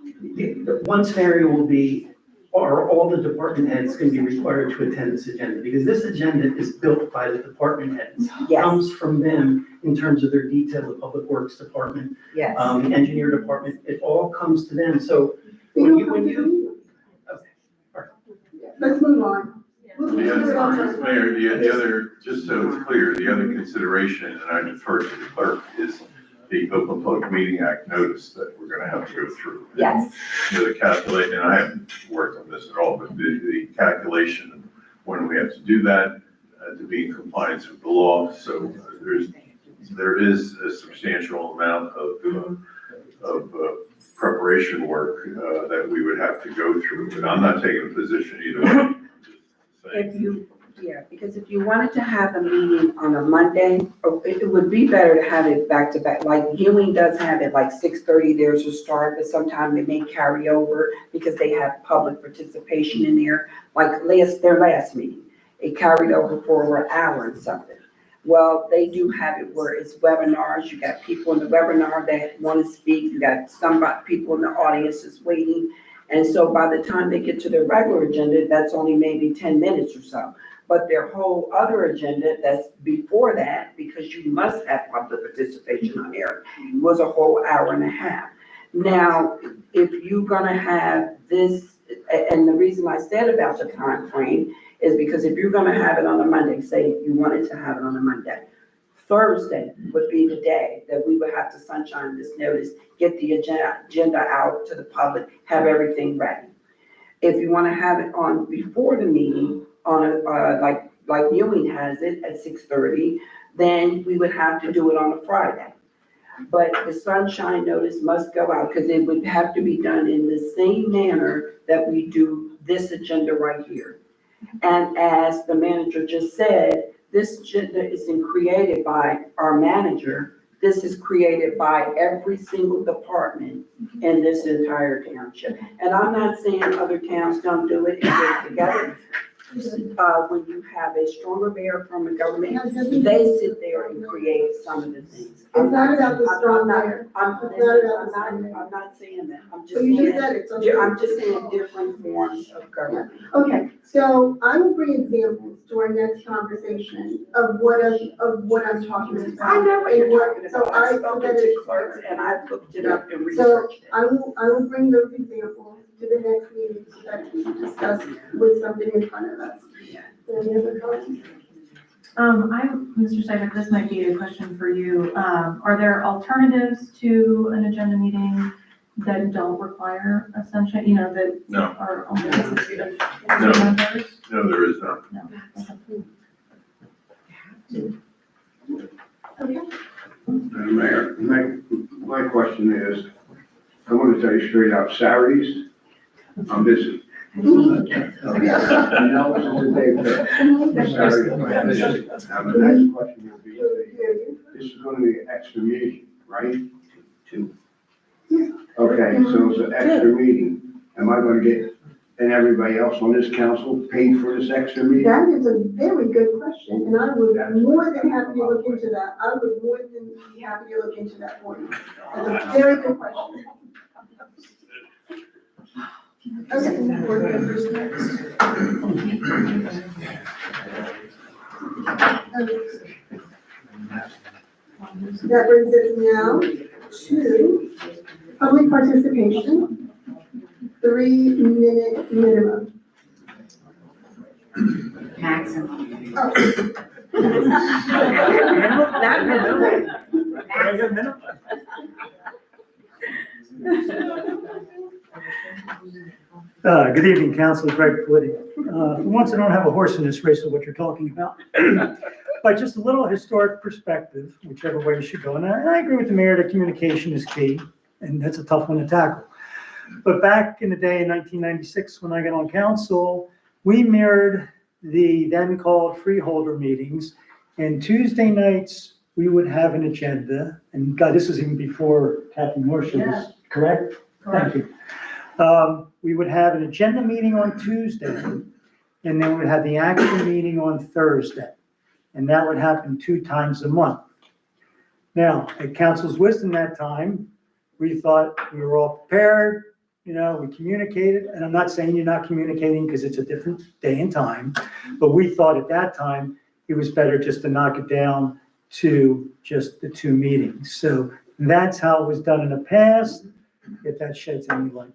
The one scenario will be, are all the department heads going to be required to attend this agenda? Because this agenda is built by the department heads. Yes, Comes from them in terms of their detail, the public works department, yes. the engineer department, it all comes to them. So We when don't you, have when to you, do it. Let's move on. We'll do it on Yes, time. Mayor, the other, just so it's clear, the other consideration, and I defer to the clerk, is the Open Public Meeting Act notice that we're gonna have to go through. Yes. The calculation, and I haven't worked on this at all, but the calculation of when we have to do that, to be in compliance with the law, so there is a substantial amount of preparation work, that we would have to go through, but I'm not taking a position either way. I'm just saying. Because if you wanted to have a meeting on a Monday, it would be better to have it back to back. Like Ewing does have it like 6:30, there's a start, but sometimes they may carry over because they have public participation in there. Like their last meeting, it carried over for an hour and something. Well, they do have it where it's webinars, you got people in the webinar that want to speak, you got people in the audience that's waiting. And so by the time they get to their regular agenda, that's only maybe 10 minutes or so. But their whole other agenda that's before that, because you must have public participation on there, was a whole hour and a half. Now, if you're gonna have this, and the reason I said about the time frame is because if you're gonna have it on a Monday, say you wanted to have it on a Monday, Thursday would be the day that we would have to sunshine this notice, get the agenda out to the public, have everything ready. If you wanna have it on before the meeting, on a, like Ewing has it at 6:30, then we would have to do it on a Friday. But the sunshine notice must go out because it would have to be done in the same manner that we do this agenda right here. And as the manager just said, this agenda isn't created by our manager. This is created by every single department in this entire township. And I'm not saying other towns don't do it and get it together. When you have a stronger mayor from the government, they sit there and create some of the things. It's not about the strong mayor. I'm not saying that. I'm just So you just saying, said it, so. I'm just saying different forms of government. Okay, so I will bring examples to our next conversation of what I'm talking about. I know what you're talking So about. I, I've so spoken that to it's clerks and I've looked it up and So researched it. I will bring those examples to the next meeting so that we can discuss with something in front of us. Any other comments? Mr. Steinbeck, this might be a question for you. Are there alternatives to an agenda meeting that don't require a sunshine, that No, are only associated? No. no, there is not. No. Mayor, my question is, I'm gonna tell you straight out, Saturdays, I'm busy. You know, since the day first. Saturdays, I'm busy. Now, the next question will be, this is gonna be an extra meeting, right? Two. Okay, so it's an extra meeting. Am I gonna get, and everybody else on this council paid for this extra meeting? That is a very good question, and I would more than happy to look into that. I would more than be happy to look into that for you. That's a very good question. Okay. Board members next. That brings us now to public participation, 3-minute minimum. Maximum. Oh. Not minimum. Good evening, Council, Greg Flitti. For once, I don't have a horse in this race of what you're talking about. But just a little historic perspective, whichever way you should go. And I agree with the mayor that communication is key, and that's a tough one to tackle. But back in the day, in 1996, when I got on council, we mirrored the then called freeholder meetings. And Tuesday nights, we would have an agenda. And God, this was even before Kathy Morse was correct? Thank you. We would have an agenda meeting on Tuesday, and then we would have the action meeting on Thursday. And that would happen 2 times a month. Now, at council's wisdom that time, we thought we were all prepared, we communicated, and I'm not saying you're not communicating because it's a different day and time, but we thought at that time it was better just to knock it down to just the 2 meetings. So that's how it was done in the past, if that sheds any light.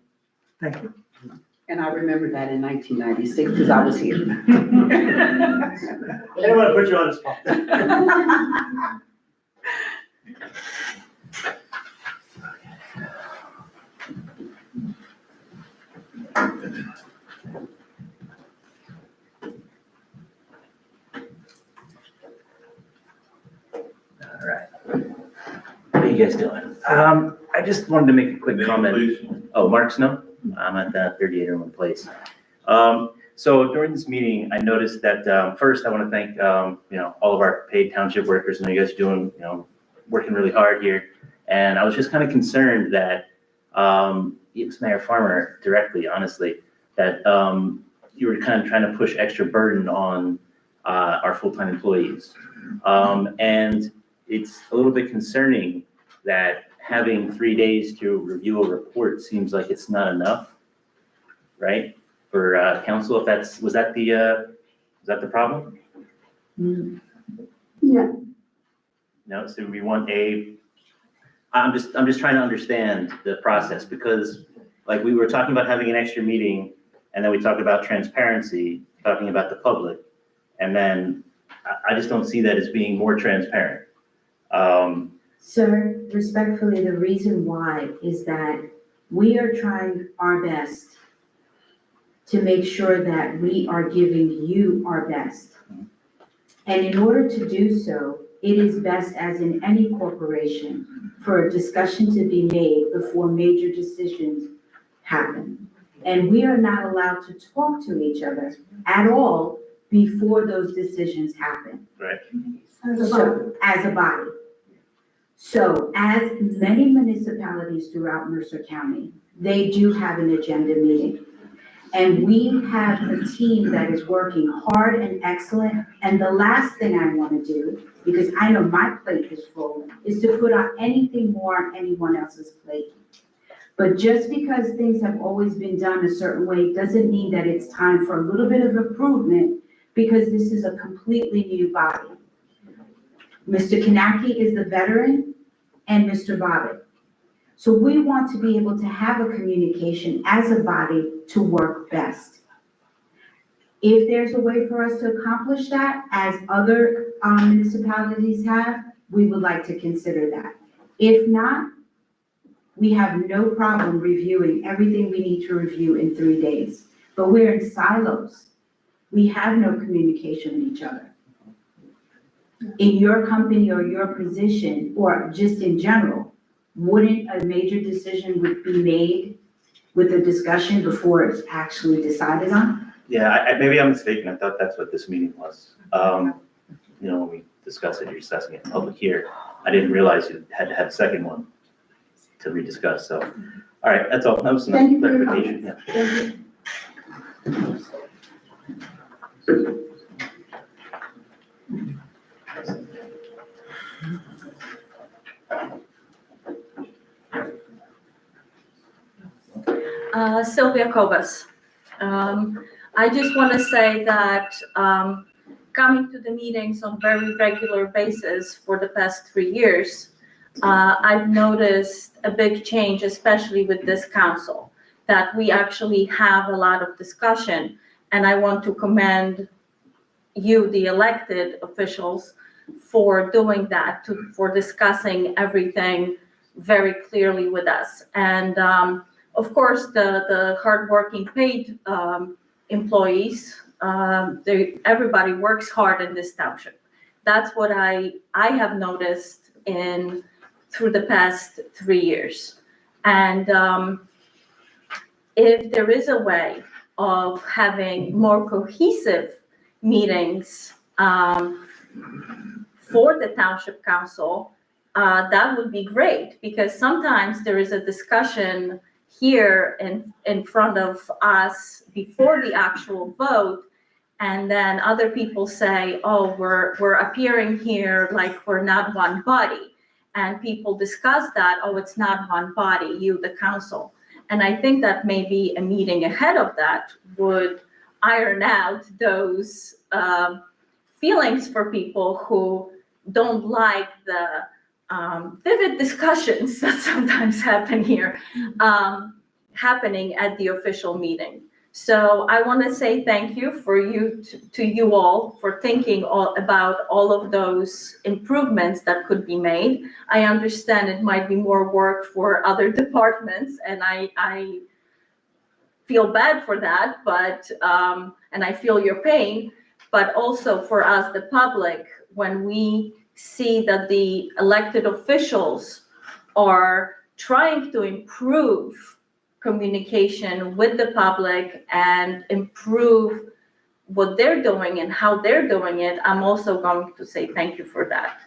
Thank you. And I remember that in 1996 because I was here. I didn't want to put you on the spot. All right. What are you guys doing? I just wanted to make a quick comment. Please. Oh, Mark Snow? I'm at 38 Irwin Place. So during this meeting, I noticed that, first, I want to thank, all of our paid township workers. I know you guys are doing, working really hard here. And I was just kind of concerned that, it's Mayor Farmer directly, honestly, that, you were kind of trying to push extra burden on, our full-time employees. And it's a little bit concerning that having 3 days to review a report seems like it's not enough, right? For council, was that the problem? Yeah, No, so we want I'm just trying to understand the process, because like we were talking about having an extra meeting, and then we talked about transparency, talking about the public, and then I just don't see that as being more transparent. Sir, respectfully, the reason why is that we are trying our best to make sure that we are giving you our best. And in order to do so, it is best, as in any corporation, for a discussion to be made before major decisions happen. And we are not allowed to talk to each other at all before those decisions happen. Right. As a body. So as many municipalities throughout Mercer County, they do have an agenda meeting. And we have a team that is working hard and excellent. And the last thing I want to do, because I know my plate is full, is to put on anything more on anyone else's plate. But just because things have always been done a certain way doesn't mean that it's time for a little bit of improvement, because this is a completely new body. Mr. Kanaki is the veteran and Mr. Bobbitt. So we want to be able to have a communication as a body to work best. If there's a way for us to accomplish that, as other municipalities have, we would like to consider that. If not, we have no problem reviewing everything we need to review in 3 days. But we're in silos. We have no communication with each other. In your company or your position, or just in general, wouldn't a major decision would be made with a discussion before it's actually decided on? Yeah, maybe I'm mistaken. I thought that's what this meeting was. When we discussed it, you're discussing it in public here. I didn't realize you had to have a second one to rediscuss, so. All right, that's all. That was enough Thank you for your clarification. Yeah. thank you. Sylvia Kobus. I just want to say that coming to the meetings on very regular basis for the past 3 years, I've noticed a big change, especially with this council, that we actually have a lot of discussion. And I want to commend you, the elected officials, for doing that, for discussing everything very clearly with us. And of course, the hardworking paid employees, everybody works hard in this township. That's what I have noticed through the past 3 years. And if there is a way of having more cohesive meetings for the township council, that would be great, because sometimes there is a discussion here in front of us before the actual vote, and then other people say, oh, we're appearing here like we're not one body. And people discuss that, oh, it's not one body, you, the council. And I think that maybe a meeting ahead of that would iron out those feelings for people who don't like the vivid discussions that sometimes happen here, happening at the official meeting. So I want to say thank you to you all for thinking about all of those improvements that could be made. I understand it might be more work for other departments, and I feel bad for that, but and I feel your pain, but also for us, the public, when we see that the elected officials are trying to improve communication with the public and improve what they're doing and how they're doing it, I'm also going to say thank you for that.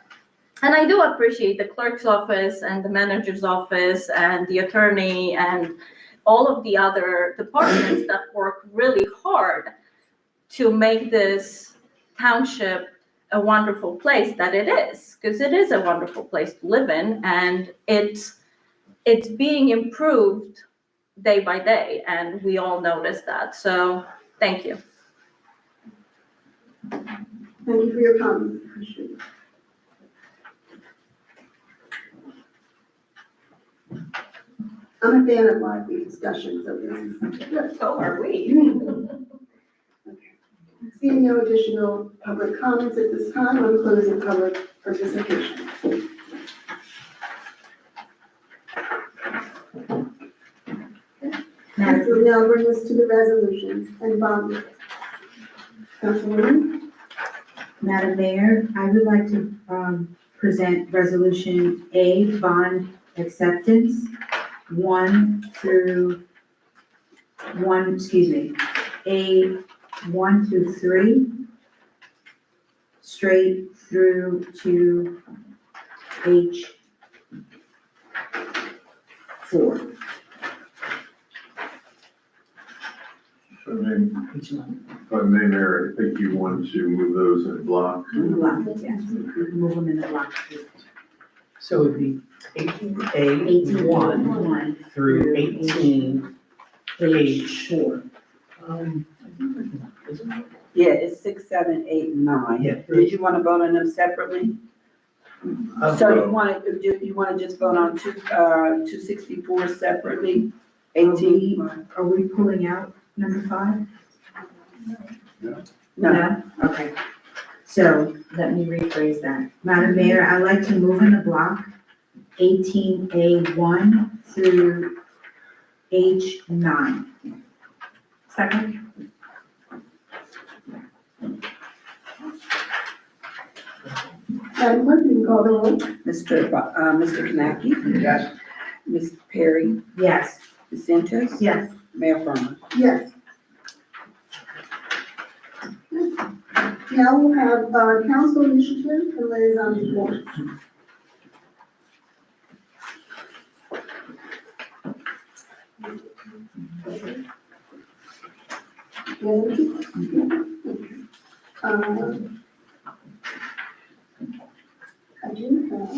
And I do appreciate the clerk's office and the manager's office and the attorney and all of the other departments that work really hard to make this township a wonderful place that it is, because it is a wonderful place to live in, and it's being improved day by day, and we all notice that. So thank you. Thank you for your comments. Appreciate it. I'm a fan of lively discussions, so this is good. So are we. Okay. Seeing no additional public comments at this time, I'm closing public participation. This will now bring us to the resolutions and bond. Councilwoman? Madam Mayor, I would like to present Resolution A, bond acceptance, A 1 through 3, straight through to H 4. Each one. If I may, Mayor, I think you want to move those in block. Block, yes, move them in the block. So it'd be 18A1 1 through 18H. H4. Isn't it? Yeah, it's 6, 7, 8, 9. Yeah. Did you want to vote on them separately? So you want to just vote on 264 separately? 18? Are we pulling out number 5? No. Okay. So let me rephrase that. Madam Mayor, I'd like to move in the block 18A1 through H9. Second. Madam Clerk, you can call the roll. Mr. Kanaki? Yes. Ms. Perry? Yes. Ms. Santos? Yes. Mayor Farmer? Yes. Now we'll have council initiative and liaison reports. I do have.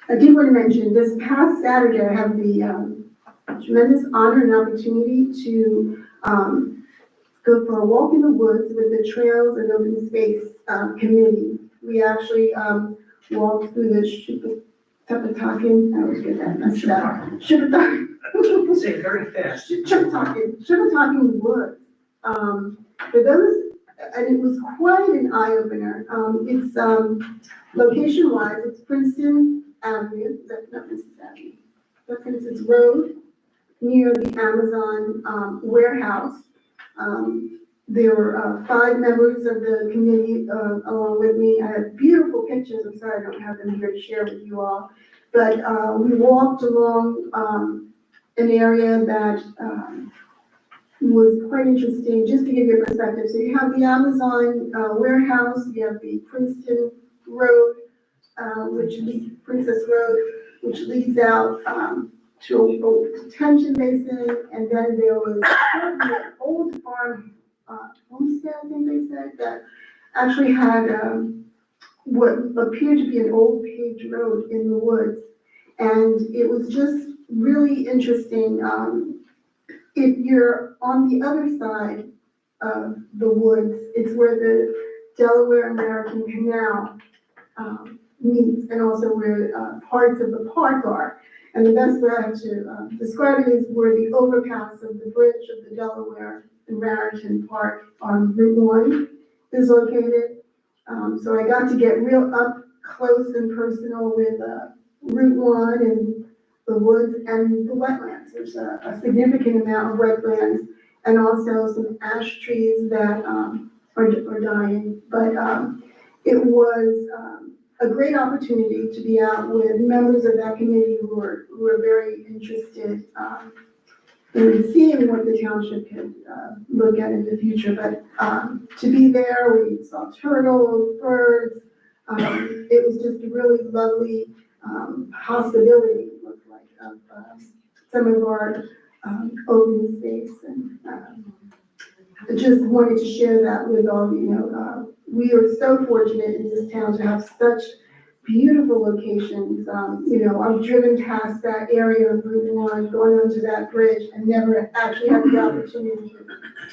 I did want to mention, this past Saturday, I have the tremendous honor and opportunity to go for a walk in the woods with the Trails and Open Space Committee. We actually walked through the Shipatakin, I always get that messed up. Shipatakin. Say it very fast. Shipatakin Woods. For those, and it was quite an eye-opener. It's location-wise, it's Princeton Avenue, that's not Princeton Avenue, but Princeton's Road, near the Amazon warehouse. There were 5 members of the committee along with me. I have beautiful pictures. I'm sorry I don't have them here to share with you all. But we walked along an area that was quite interesting, just to give you a perspective. So you have the Amazon warehouse, you have the Princeton Road, Princess Road, which leads out to a detention basin, and then there was an old farm homestead, I think they said, that actually had what appeared to be an old paved road in the woods. And it was just really interesting. If you're on the other side of the woods, it's where the Delaware American Canal meets, and also where parts of the park are. And the best way I have to describe it is where the overpass of the bridge of the Delaware and Raritan Park on Route 1 is located. So I got to get real up close and personal with Route 1 and the woods and the wetlands. There's a significant amount of wetlands and also some ash trees that are dying. But it was a great opportunity to be out with members of that committee who were very interested in seeing what the township could look at in the future. But to be there, we saw turtles, birds. It was just a really lovely possibility, it looked like, of some of our open space. And I just wanted to share that with all of you. We are so fortunate in this town to have such beautiful locations. I've driven past that area of Route 1, going onto that bridge, and never actually had the opportunity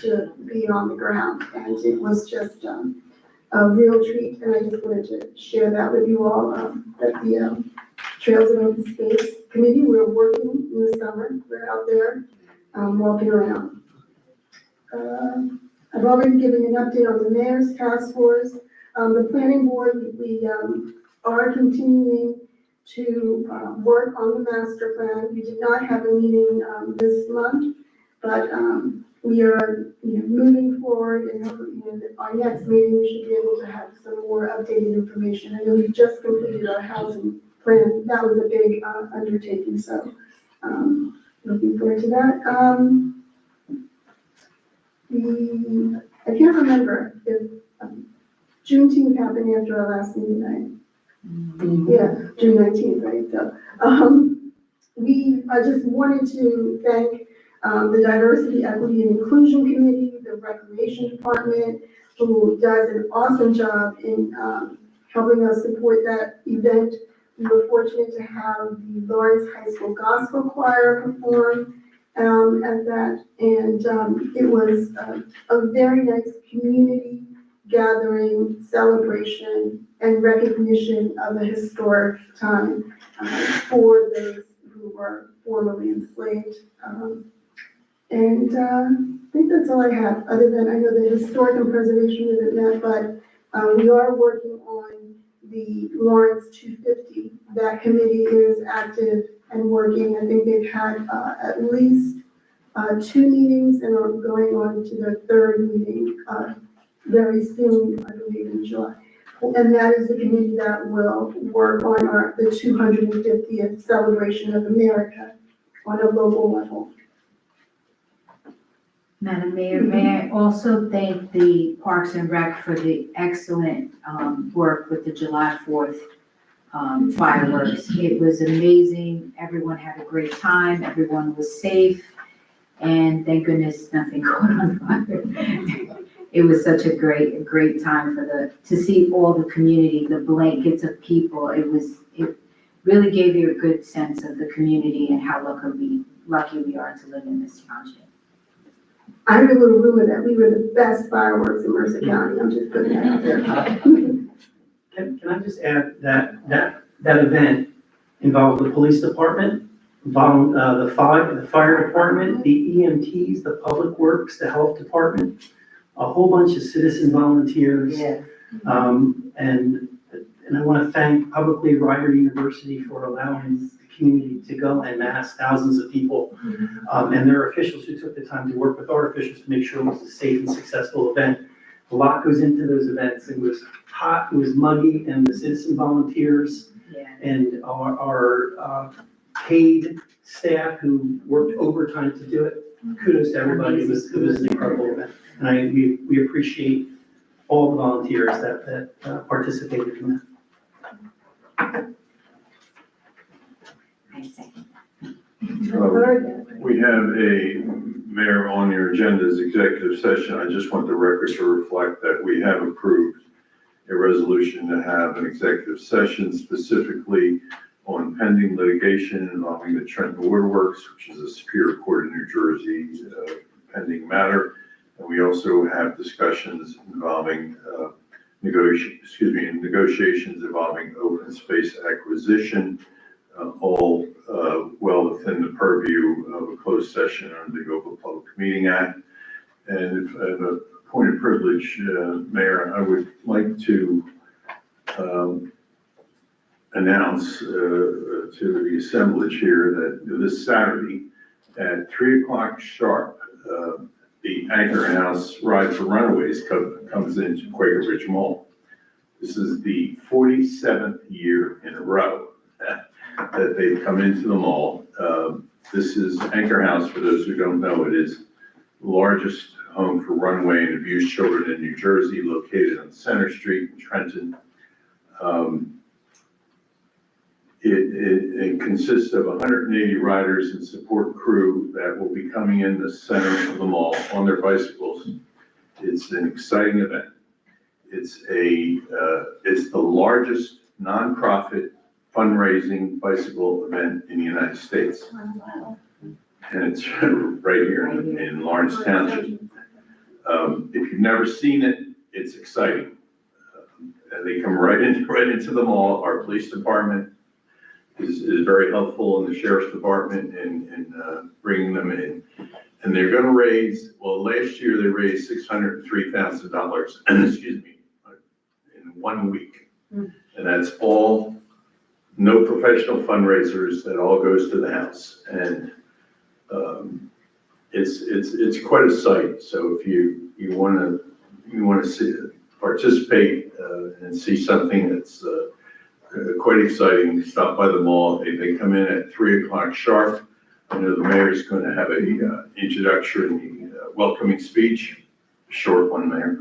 to be on the ground. And it was just a real treat. And I just wanted to share that with you all, that the Trails and Open Space Committee, we're working in the summer. We're out there walking around. I've already given an update on the mayor's task force. The planning board, we are continuing to work on the master plan. We did not have a meeting this month, but we are moving forward, and our next meeting we should be able to have some more updated information. I know we just completed our housing plan. That was a big undertaking, so looking forward to that. I can't remember if Juneteenth happened after our last meeting, right? Yeah, June 19th, right? So, I just wanted to thank the Diversity, Equity, and Inclusion Committee, the Recreation Department, who does an awesome job in helping us support that event. We were fortunate to have the Lawrence High School Gospel Choir perform at that, and it was a very nice community gathering, celebration, and recognition of a historic time for those who were formerly enslaved. And I think that's all I have, other than I know the Historic and Preservation isn't met, but we are working on the Lawrence 250. That committee is active and working. I think they've had at least 2 meetings and are going on to their 3rd meeting very soon, I believe in July. And that is the committee that will work on the 250th celebration of America on a local level. Madam Mayor, may I also thank the Parks and Rec for the excellent work with the July 4th fireworks. It was amazing. Everyone had a great time. Everyone was safe. And thank goodness nothing caught on fire. It was such a great time to see all the community, the blankets of people. really gave you a good sense of the community and how lucky we are to live in this township. I heard a little rumor that we were the best fireworks in Mercer County. I'm just putting that out there. Can I just add that event involved the police department, the fire department, the EMTs, the public works, the health department, a whole bunch of citizen volunteers. Yeah. And I want to thank publicly Rider University for allowing the community to go and mass thousands of people. And there are officials who took the time to work with our officials to make sure it was a safe and successful event. A lot goes into those events. It was hot, it was muggy, and the citizen volunteers and our paid staff who worked overtime to do it. Kudos to everybody. It was an incredible event. And we appreciate all the volunteers that participated in that. I second. We have a, Mayor, on your agenda is executive session. I just want the record to reflect that we have approved a resolution to have an executive session specifically on pending litigation involving the Trenton Waterworks, which is a Superior Court in New Jersey pending matter. And we also have discussions involving negotiations involving open space acquisition, all well within the purview of a closed session under the Open Public Meeting Act. And if I have a point of privilege, Mayor, I would like to announce to the assemblage here that this Saturday at 3 o'clock sharp, the Anchor House Ride for Runaways comes into Quaker Ridge Mall. This is the 47th year in a row that they've come into the mall. This is Anchor House, for those who don't know, it is the largest home for runaway and abused children in New Jersey, located on Center Street in Trenton. It consists of 180 riders and support crew that will be coming in the center of the mall on their bicycles. It's an exciting event. It's the largest nonprofit fundraising bicycle event in the United States. And it's right here in Lawrence Township. If you've never seen it, it's exciting. They come right into the mall. Our police department is very helpful, in the sheriff's department in bringing them in. And they're going to raise, well, last year they raised $603,000, excuse me, in 1 week. And that's all, no professional fundraisers, that all goes to the house. And it's quite a sight. So if you want to participate and see something that's quite exciting, stop by the mall. They come in at 3 o'clock sharp. I know the mayor's going to have a introductory welcoming speech, short one, Mayor.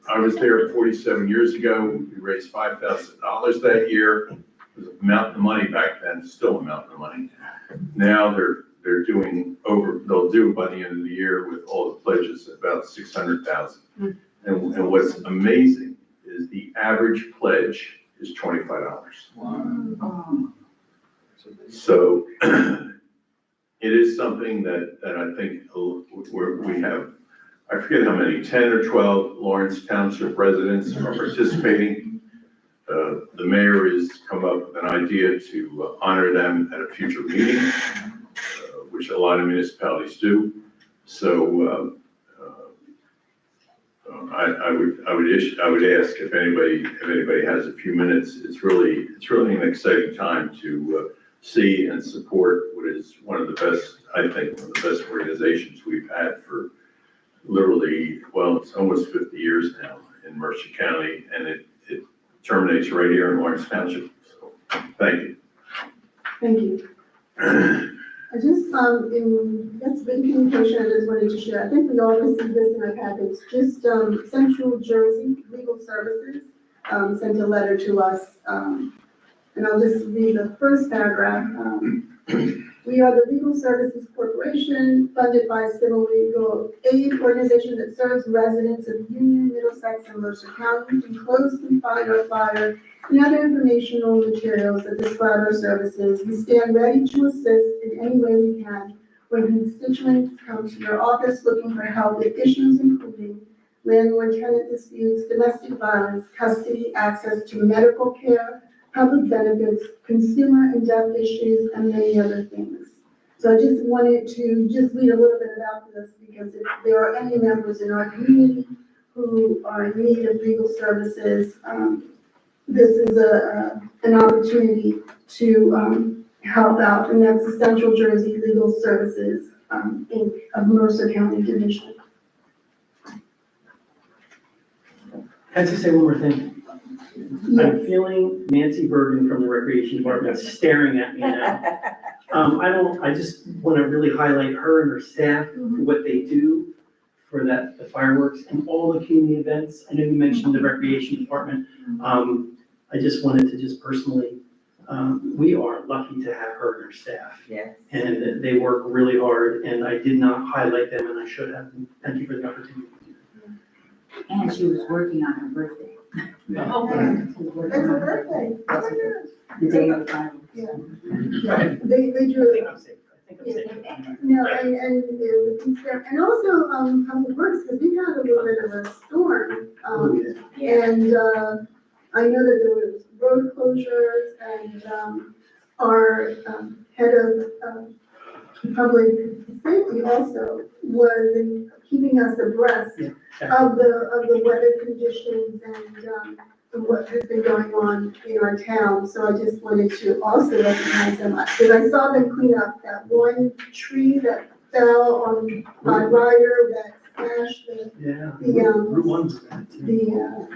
I was there 47 years ago. We raised $5,000 that year. It was a mountain of money back then, still a mountain of money. Now they're doing they'll do by the end of the year with all the pledges about 600,000. And what's amazing is the average pledge is $25. Wow. So it is something that I think we have, I forget how many, 10 or 12 Lawrence Township residents are participating. The mayor has come up with an idea to honor them at a future meeting, which a lot of municipalities do. So I would ask if anybody has a few minutes. It's really an exciting time to see and support what is one of the best, I think, one of the best organizations we've had for literally, well, it's almost 50 years now in Mercer County, and it terminates right here in Lawrence Township. So, thank you. Thank you. I just, that's been communication I just wanted to share. I think we all received this in our packets. Just, Central Jersey Legal Services, sent a letter to us. And I'll just read the first paragraph. We are the Legal Services Corporation, funded by civil legal aid organization that serves residents of Union, Middlesex, and Mercer counties. Enclosed and find our flyer and other informational materials that describe our services. We stand ready to assist in any way we can when constituents come to your office looking for help with issues including landlord-tenant disputes, domestic violence, custody, access to medical care, public benefits, consumer and debt issues, and many other things. So I just wanted to just read a little bit about this because if there are any members in our community who are in need of legal services, this is an opportunity to help out, and that's the Central Jersey Legal Services, Inc. of Mercer County Division. Can I just say one more thing? I'm feeling Nancy Bergen from the Recreation Department staring at me now. I just want to really highlight her and her staff for what they do for the fireworks and all the community events. I know you mentioned the Recreation Department. I just wanted to just personally, we are lucky to have her and her staff. Yes. And they work really hard, and I did not highlight them, and I should have. Thank you for the opportunity. And she was working on her birthday. Oh, it's a birthday. Oh my gosh. The day of the fireworks. Yeah, they I do. think I'm safe. I think I'm safe. No, and also, Public Works, because we had a little bit of a storm, and, I know that there was road closures, and, our, head of, public safety also was keeping us abreast of the weather conditions and what has been going on in our town. So I just wanted to also recognize them, because I saw them clean up that one tree that fell on my rider that smashed Route 1's bad, too.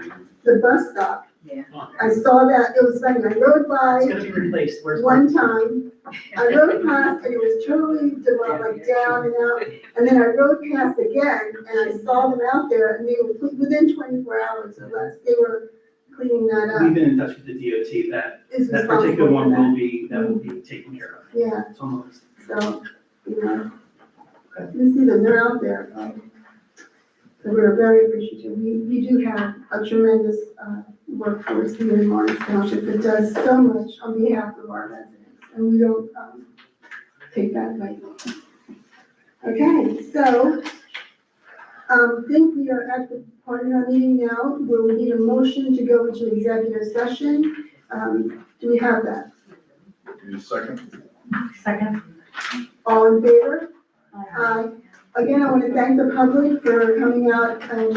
the bus stop. Yeah. I saw that, it was funny, I rode by It's gonna be replaced. Where's one time, I rode past and it was totally like down and out, and then I rode past again and I saw them out there and they were, within 24 hours or less, they were cleaning that We've up. been in touch with the DOT that Is that particular responsible one for will be taken care of. Yeah, It's on the list. so, you see them, they're out there. So we're very appreciative. We do have a tremendous workforce here in Lawrence Township that does so much on behalf of our residents, and we don't take that lightly. Okay, so I think we are at the part of our meeting now where we need a motion to go into executive session. Do we have that? Need a second? Second. All in favor? Aye. Again, I want to thank the public for coming out and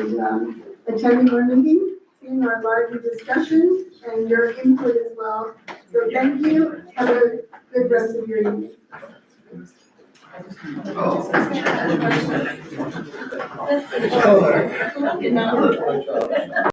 attending our meeting, seeing our lively discussions, and your input as well. So thank you. Have a good rest of your evening. Oh.